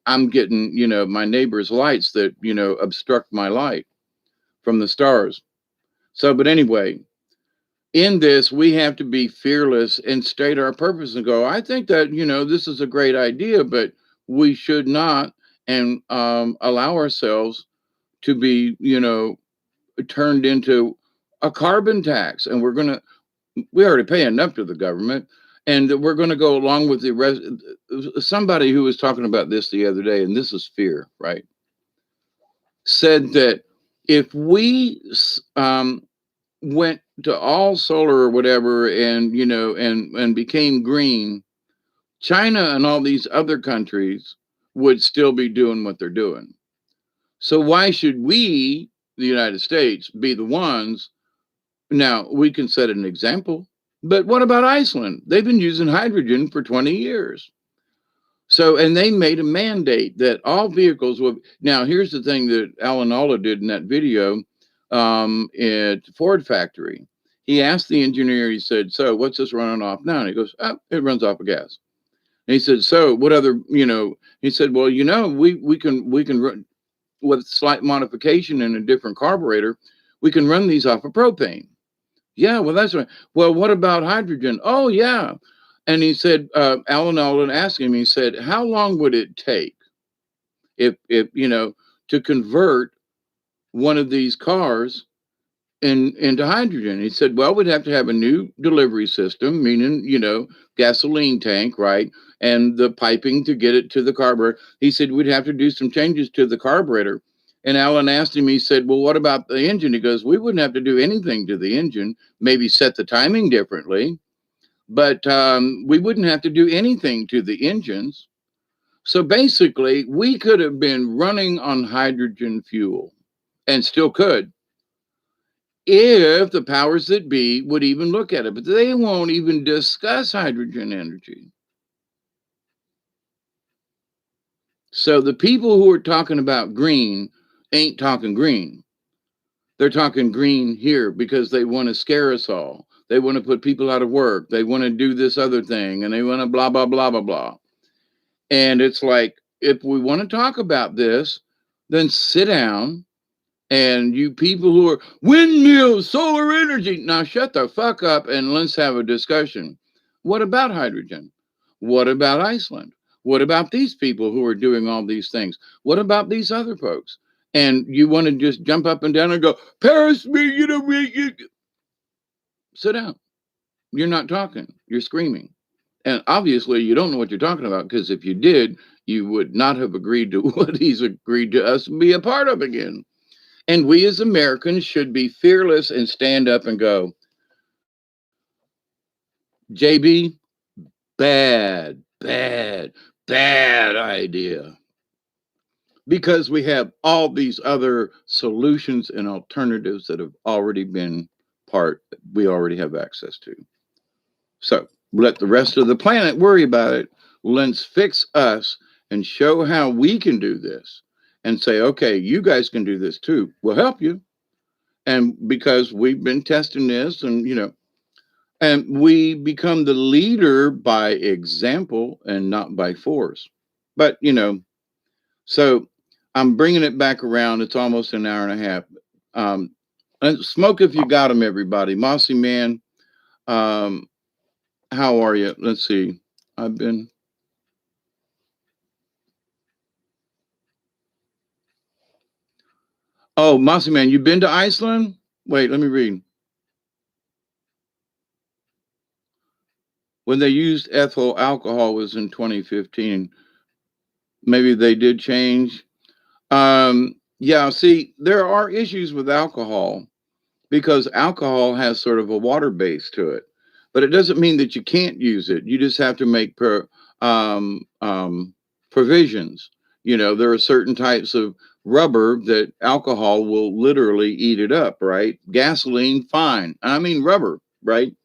I'm getting, my neighbor's lights that, obstruct my light from the stars. So, but anyway, in this, we have to be fearless and state our purpose and go, I think that, this is a great idea, but we should not and allow ourselves to be, turned into a carbon tax. And we already pay enough to the government, and that we're going to go along with the rest. Somebody who was talking about this the other day, and this is fear, right? Said that if we went to all solar or whatever, and and became green, China and all these other countries would still be doing what they're doing. So why should we, the United States, be the ones? Now, we can set an example, but what about Iceland? They've been using hydrogen for 20 years. So, and they made a mandate that all vehicles will. Now, here's the thing that Alan Alda did in that video at Ford factory. He asked the engineer, he said, so what's this running off now? And he goes, oh, it runs off of gas. And he said, so what other, he said, well, we can run with slight modification and a different carburetor, we can run these off of propane. Yeah, well, that's right. Well, what about hydrogen? Oh, yeah. And he said, Alan Alda asked him, he said, how long would it take if to convert one of these cars into hydrogen? He said, well, we'd have to have a new delivery system, meaning, gasoline tank, right? And the piping to get it to the carburetor. He said, we'd have to do some changes to the carburetor. And Alan asked him, he said, well, what about the engine? He goes, we wouldn't have to do anything to the engine, maybe set the timing differently, but we wouldn't have to do anything to the engines. So basically, we could have been running on hydrogen fuel and still could if the powers that be would even look at it, but they won't even discuss hydrogen energy. So the people who are talking about green ain't talking green. They're talking green here because they want to scare us all. They want to put people out of work. They want to do this other thing, and they want to blah, blah, blah, blah, blah. And it's like, if we want to talk about this, then sit down. And you people who are windmills, solar energy, now shut the fuck up and let's have a discussion. What about hydrogen? What about Iceland? What about these people who are doing all these things? What about these other folks? And you want to just jump up and down and go, Paris, sit down. You're not talking, you're screaming. And obviously, you don't know what you're talking about, because if you did, you would not have agreed to what he's agreed to us to be a part of again. And we as Americans should be fearless and stand up and go, JB, bad, bad, bad idea. Because we have all these other solutions and alternatives that have already been we already have access to. So let the rest of the planet worry about it. Let's fix us and show how we can do this and say, okay, you guys can do this too. We'll help you. And because we've been testing this, and we become the leader by example and not by force. But, so I'm bringing it back around. It's almost an hour and a half. Smoke if you got them, everybody. Mossy Man, how are you? Let's see. Oh, Mossy Man, you been to Iceland? Wait, let me read. When they used ethyl alcohol was in 2015. Maybe they did change. Yeah, see, there are issues with alcohol, because alcohol has sort of a water base to it. But it doesn't mean that you can't use it. You just have to make um, um, provisions. You know, there are certain types of rubber that alcohol will literally eat it up, right? Gasoline, fine. I mean, rubber, right?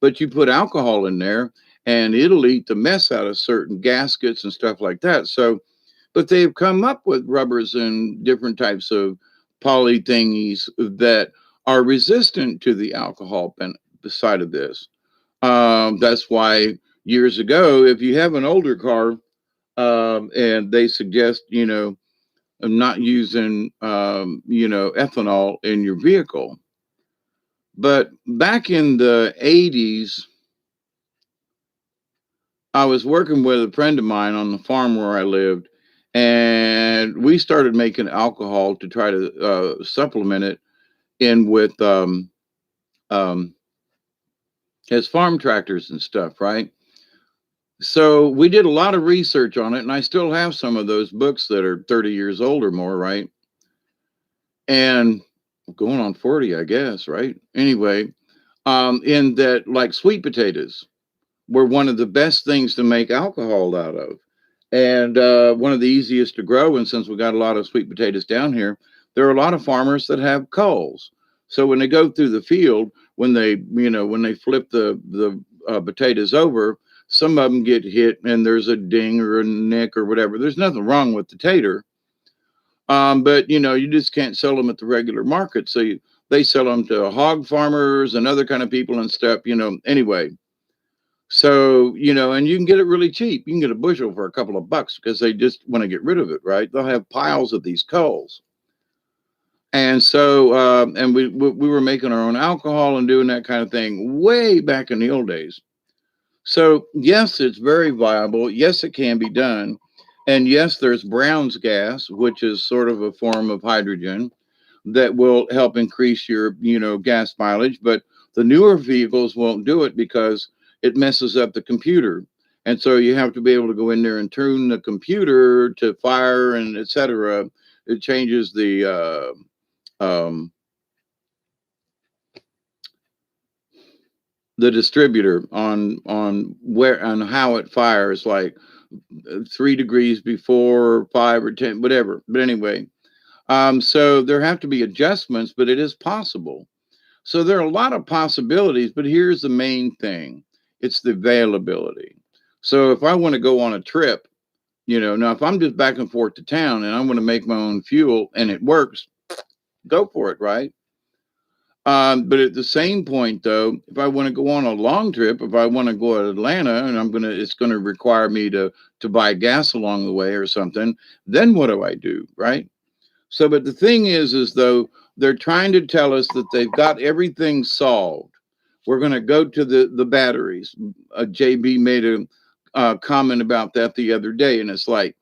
But you put alcohol in there and it'll eat the mess out of certain gaskets and stuff like that. So, but they've come up with rubbers and different types of poly thingies that are resistant to the alcohol side of this. That's why years ago, if you have an older car, and they suggest, not using, ethanol in your vehicle. But back in the 80s, I was working with a friend of mine on the farm where I lived, and we started making alcohol to try to supplement it in with um, his farm tractors and stuff, right? So we did a lot of research on it, and I still have some of those books that are 30 years old or more, right? And going on 40, I guess, right? Anyway, in that, like, sweet potatoes were one of the best things to make alcohol out of. And one of the easiest to grow. And since we got a lot of sweet potatoes down here, there are a lot of farmers that have culls. So when they go through the field, when they flip the potatoes over, some of them get hit and there's a ding or a nick or whatever. There's nothing wrong with the tater, but you just can't sell them at the regular market. So they sell them to hog farmers and other kind of people and stuff. Anyway, so, and you can get it really cheap. You can get a bushel for a couple of bucks because they just want to get rid of it, right? They'll have piles of these culls. And so, and we were making our own alcohol and doing that kind of thing way back in the old days. So, yes, it's very viable. Yes, it can be done. And yes, there's Brown's gas, which is sort of a form of hydrogen that will help increase your, gas mileage. But the newer vehicles won't do it because it messes up the computer. And so you have to be able to go in there and tune the computer to fire and etc. It changes the distributor on how it fires, like 3 degrees before 5 or 10, whatever. But anyway, so there have to be adjustments, but it is possible. So there are a lot of possibilities, but here's the main thing. It's the availability. So if I want to go on a trip, now if I'm just back and forth to town and I want to make my own fuel and it works, go for it, right? But at the same point, though, if I want to go on a long trip, if I want to go to Atlanta and it's gonna require me to buy gas along the way or something, then what do I do, right? So, but the thing is though they're trying to tell us that they've got everything solved. We're going to go to the batteries. JB made a comment about that the other day, and it's like,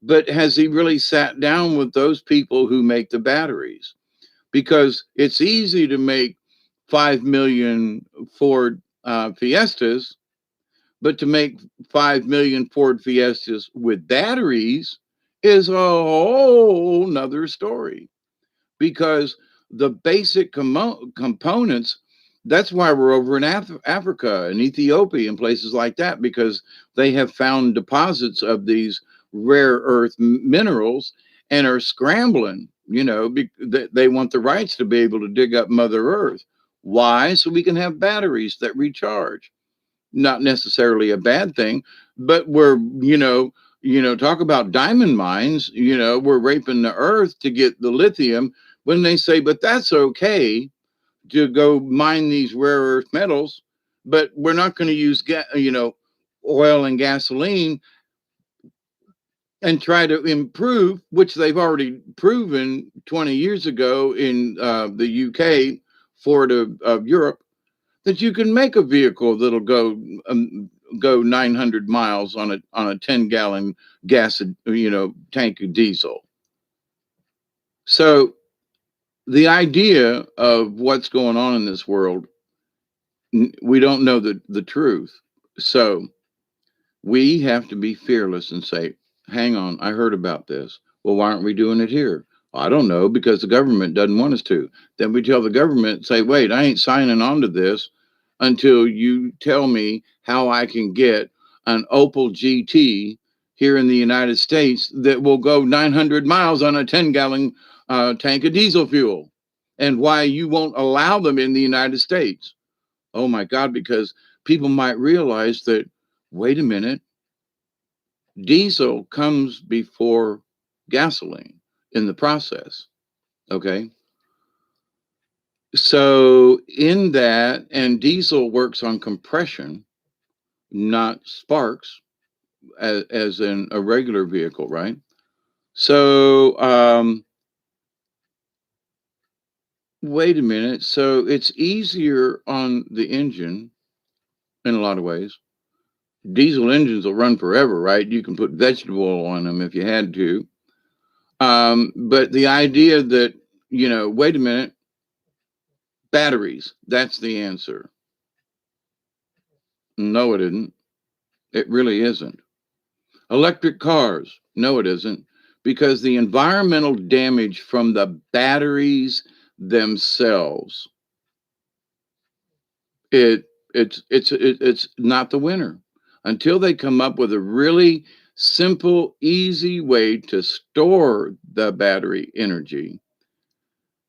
but has he really sat down with those people who make the batteries? Because it's easy to make 5 million Ford Fiestas, but to make 5 million Ford Fiestas with batteries is a whole nother story, because the basic components, that's why we're over in Africa and Ethiopia and places like that, because they have found deposits of these rare earth minerals and are scrambling, they want the rights to be able to dig up Mother Earth. Why? So we can have batteries that recharge. Not necessarily a bad thing, but we're, talk about diamond mines, we're raping the earth to get the lithium, when they say, but that's okay to go mine these rare earth metals, but we're not going to use, oil and gasoline and try to improve, which they've already proven 20 years ago in the UK, Ford of Europe, that you can make a vehicle that'll go 900 miles on a 10-gallon gas, tank of diesel. So the idea of what's going on in this world, we don't know the truth. So we have to be fearless and say, hang on, I heard about this. Well, why aren't we doing it here? I don't know, because the government doesn't want us to. Then we tell the government, say, wait, I ain't signing on to this until you tell me how I can get an Opel GT here in the United States that will go 900 miles on a 10-gallon tank of diesel fuel, and why you won't allow them in the United States. Oh my God, because people might realize that, wait a minute, diesel comes before gasoline in the process. Okay. So, in that, and diesel works on compression, not sparks, as in a regular vehicle, right? So, wait a minute. So, it's easier on the engine in a lot of ways. Diesel engines will run forever, right? You can put vegetable oil on them if you had to. But the idea that, wait a minute, batteries, that's the answer. No, it isn't. It really isn't. Electric cars, no, it isn't, because the environmental damage from the batteries themselves, it's not the winner until they come up with a really simple, easy way to store the battery energy.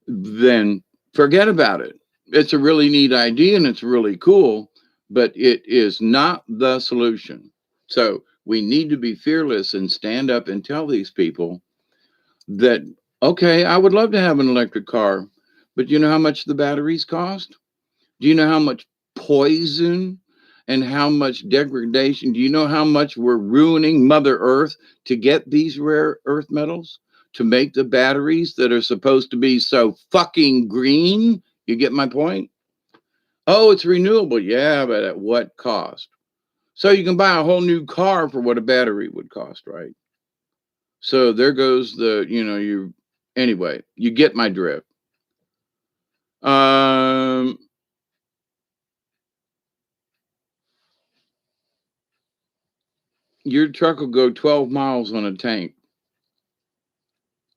Then forget about it. It's a really neat idea and it's really cool, but it is not the solution. So we need to be fearless and stand up and tell these people that, okay, I would love to have an electric car, but you know how much the batteries cost? Do you know how much poison and how much degradation? Do you know how much we're ruining Mother Earth to get these rare earth metals to make the batteries that are supposed to be so fucking green? You get my point? Oh, it's renewable. Yeah, but at what cost? So you can buy a whole new car for what a battery would cost, right? So there goes anyway, you get my drift. Um, your truck will go 12 miles on a tank.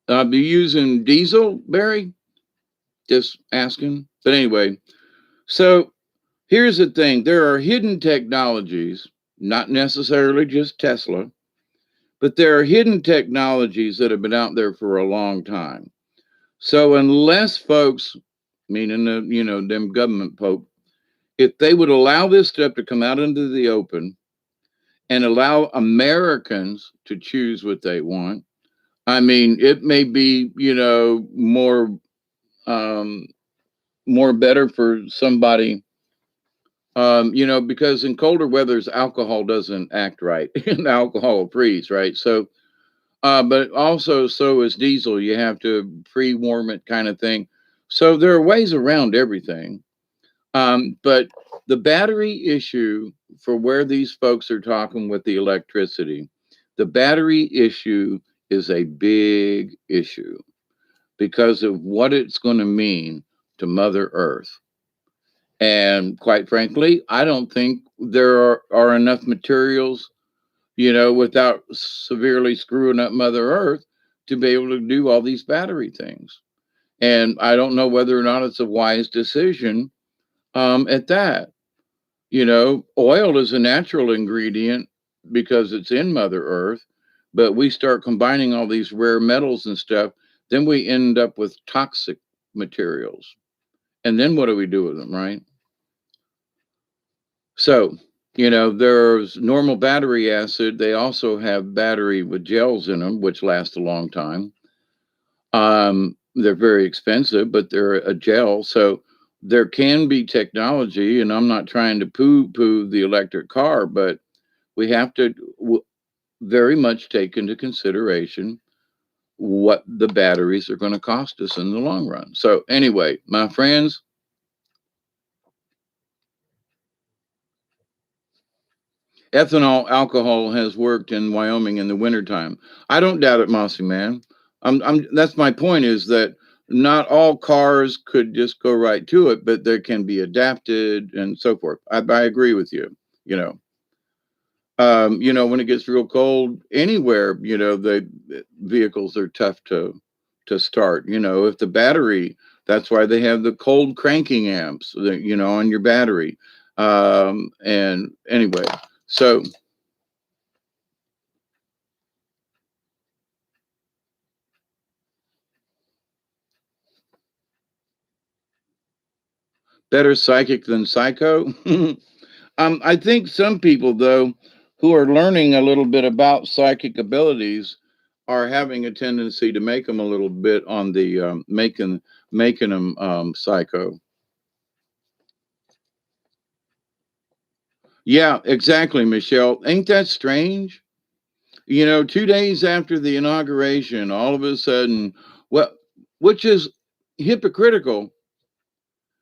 Be using diesel, Barry? Just asking. But anyway, so here's the thing, there are hidden technologies, not necessarily just Tesla, but there are hidden technologies that have been out there for a long time. So unless folks, meaning them government folk, if they would allow this stuff to come out into the open and allow Americans to choose what they want, I mean, it may be, um, more better for somebody, because in colder weathers, alcohol doesn't act right and alcohol will freeze, right? So, but also, so is diesel. You have to pre warm it kind of thing. So there are ways around everything. But the battery issue, for where these folks are talking with the electricity, the battery issue is a big issue because of what it's going to mean to Mother Earth. And quite frankly, I don't think there are enough materials, without severely screwing up Mother Earth to be able to do all these battery things. And I don't know whether or not it's a wise decision at that. Oil is a natural ingredient because it's in Mother Earth, but we start combining all these rare metals and stuff, then we end up with toxic materials. And then what do we do with them, right? So, there's normal battery acid. They also have battery with gels in them, which last a long time. They're very expensive, but they're a gel. So there can be technology, and I'm not trying to poo-poo the electric car, but we have to very much take into consideration what the batteries are going to cost us in the long run. So anyway, my friends, ethanol alcohol has worked in Wyoming in the wintertime. I don't doubt it, Mossy Man. That's my point, is that not all cars could just go right to it, but there can be adapted and so forth. I agree with you. When it gets real cold anywhere, the vehicles are tough to to start. If the battery, that's why they have the cold cranking amps, on your battery. And anyway, so better psychic than psycho. I think some people, though, who are learning a little bit about psychic abilities are having a tendency to make them a little bit on the making them psycho. Yeah, exactly, Michelle. Ain't that strange? 2 days after the inauguration, all of a sudden, well, which is hypocritical.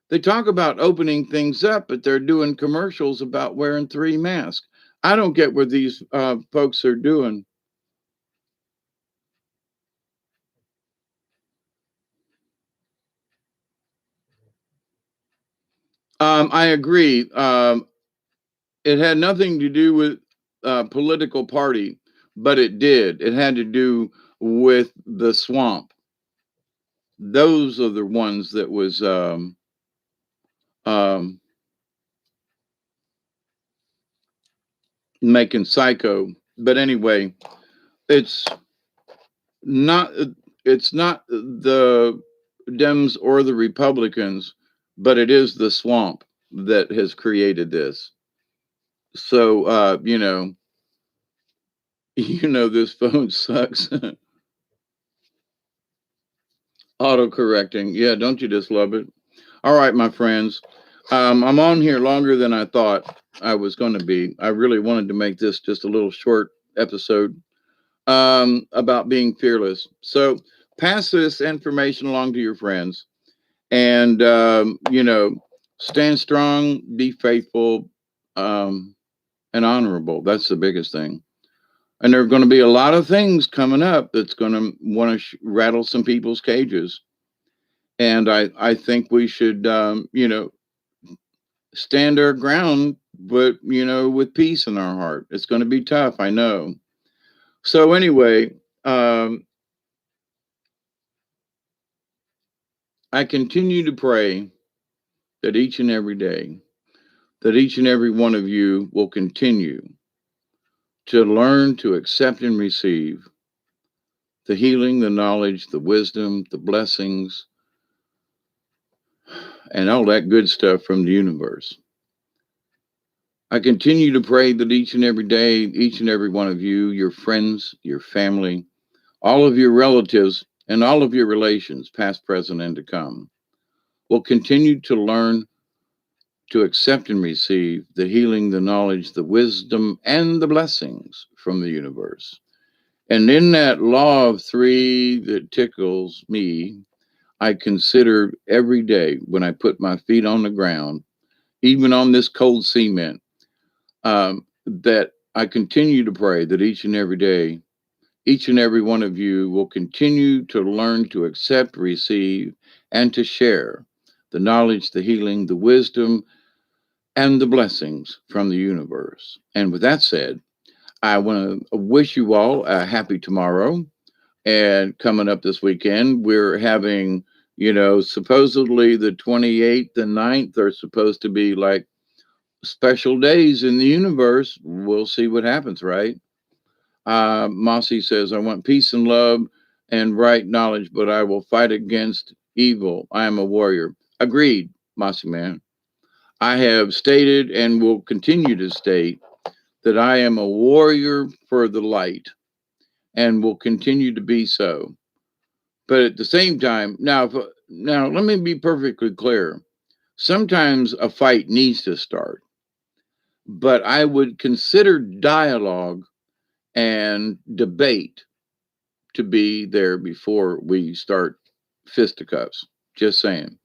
They talk about opening things up, but they're doing commercials about wearing 3 masks. I don't get what these folks are doing. I agree. It had nothing to do with political party, but it did. It had to do with the swamp. Those are the ones that was um, making psycho. But anyway, it's not. It's not the Dems or the Republicans, but it is the swamp that has created this. So this phone sucks. Auto correcting. Yeah, don't you just love it? All right, my friends. I'm on here longer than I thought I was going to be. I really wanted to make this just a little short episode about being fearless. So pass this information along to your friends and, stand strong, be faithful, and honorable. That's the biggest thing. And there are going to be a lot of things coming up that's going to want to rattle some people's cages. And I think we should, stand our ground, but, with peace in our heart. It's going to be tough, I know. So, anyway, I continue to pray that each and every day, that each and every one of you will continue to learn to accept and receive the healing, the knowledge, the wisdom, the blessings, and all that good stuff from the universe. I continue to pray that each and every day, each and every one of you, your friends, your family, all of your relatives, and all of your relations, past, present, and to come, will continue to learn to accept and receive the healing, the knowledge, the wisdom, and the blessings from the universe. And in that law of three that tickles me, I consider every day when I put my feet on the ground, even on this cold cement, that I continue to pray that each and every day, each and every one of you will continue to learn to accept, receive, and to share the knowledge, the healing, the wisdom, and the blessings from the universe. And with that said, I want to wish you all a happy tomorrow. And coming up this weekend, we're having, supposedly the 28th and 9th are supposed to be like special days in the universe. We'll see what happens, right? Mossy says, I want peace and love and right knowledge, but I will fight against evil. I am a warrior. Agreed, Mossy man. I have stated and will continue to state that I am a warrior for the light and will continue to be so. But at the same time, now let me be perfectly clear. Sometimes a fight needs to start, but I would consider dialogue and debate to be there before we start fisticuffs. Just saying.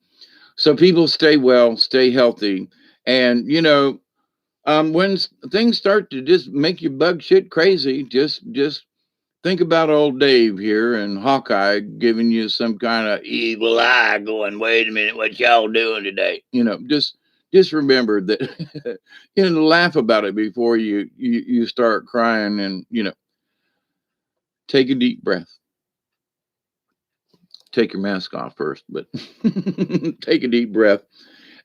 So people stay well, stay healthy, and when things start to just make you bug shit crazy, just think about old Dave here and Hawkeye giving you some kind of evil eye, going, "Wait a minute, what y'all doing today?" Just remember that. Laugh about it before you start crying, and take a deep breath. take your mask off first, but take a deep breath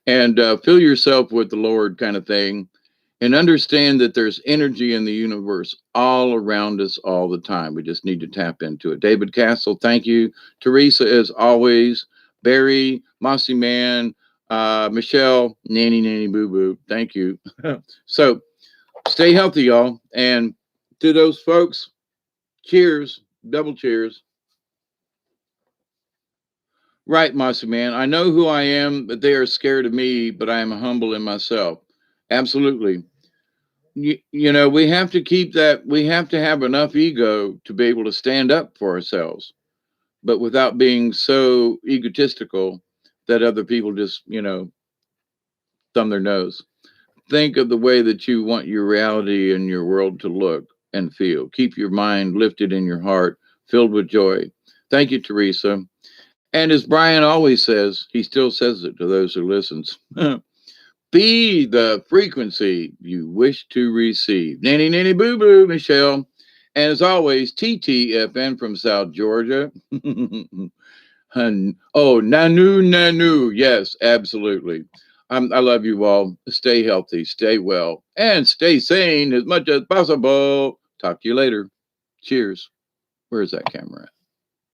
and fill yourself with the Lord, kind of thing, and understand that there's energy in the universe all around us all the time. We just need to tap into it. David Castle, thank you. Teresa, as always. Barry, Mossy Man, Michelle, Nanny Boo Boo, thank you. So stay healthy, y'all. And to those folks, cheers, double cheers. Right, Mossy Man. I know who I am, but they are scared of me, but I am humble in myself. Absolutely. You know, we have to keep that, we have to have enough ego to be able to stand up for ourselves, but without being so egotistical that other people just, you know, thumb their nose. Think of the way that you want your reality and your world to look and feel. Keep your mind lifted in your heart, filled with joy. Thank you, Teresa. And as Brian always says, he still says it to those who listens. Be the frequency you wish to receive. Nanny Boo Boo, Michelle. And as always, TTFN from South Georgia. Oh, Nanu. Yes, absolutely. I love you all. Stay healthy, stay well, and stay sane as much as possible. Talk to you later. Cheers. Where's that camera at?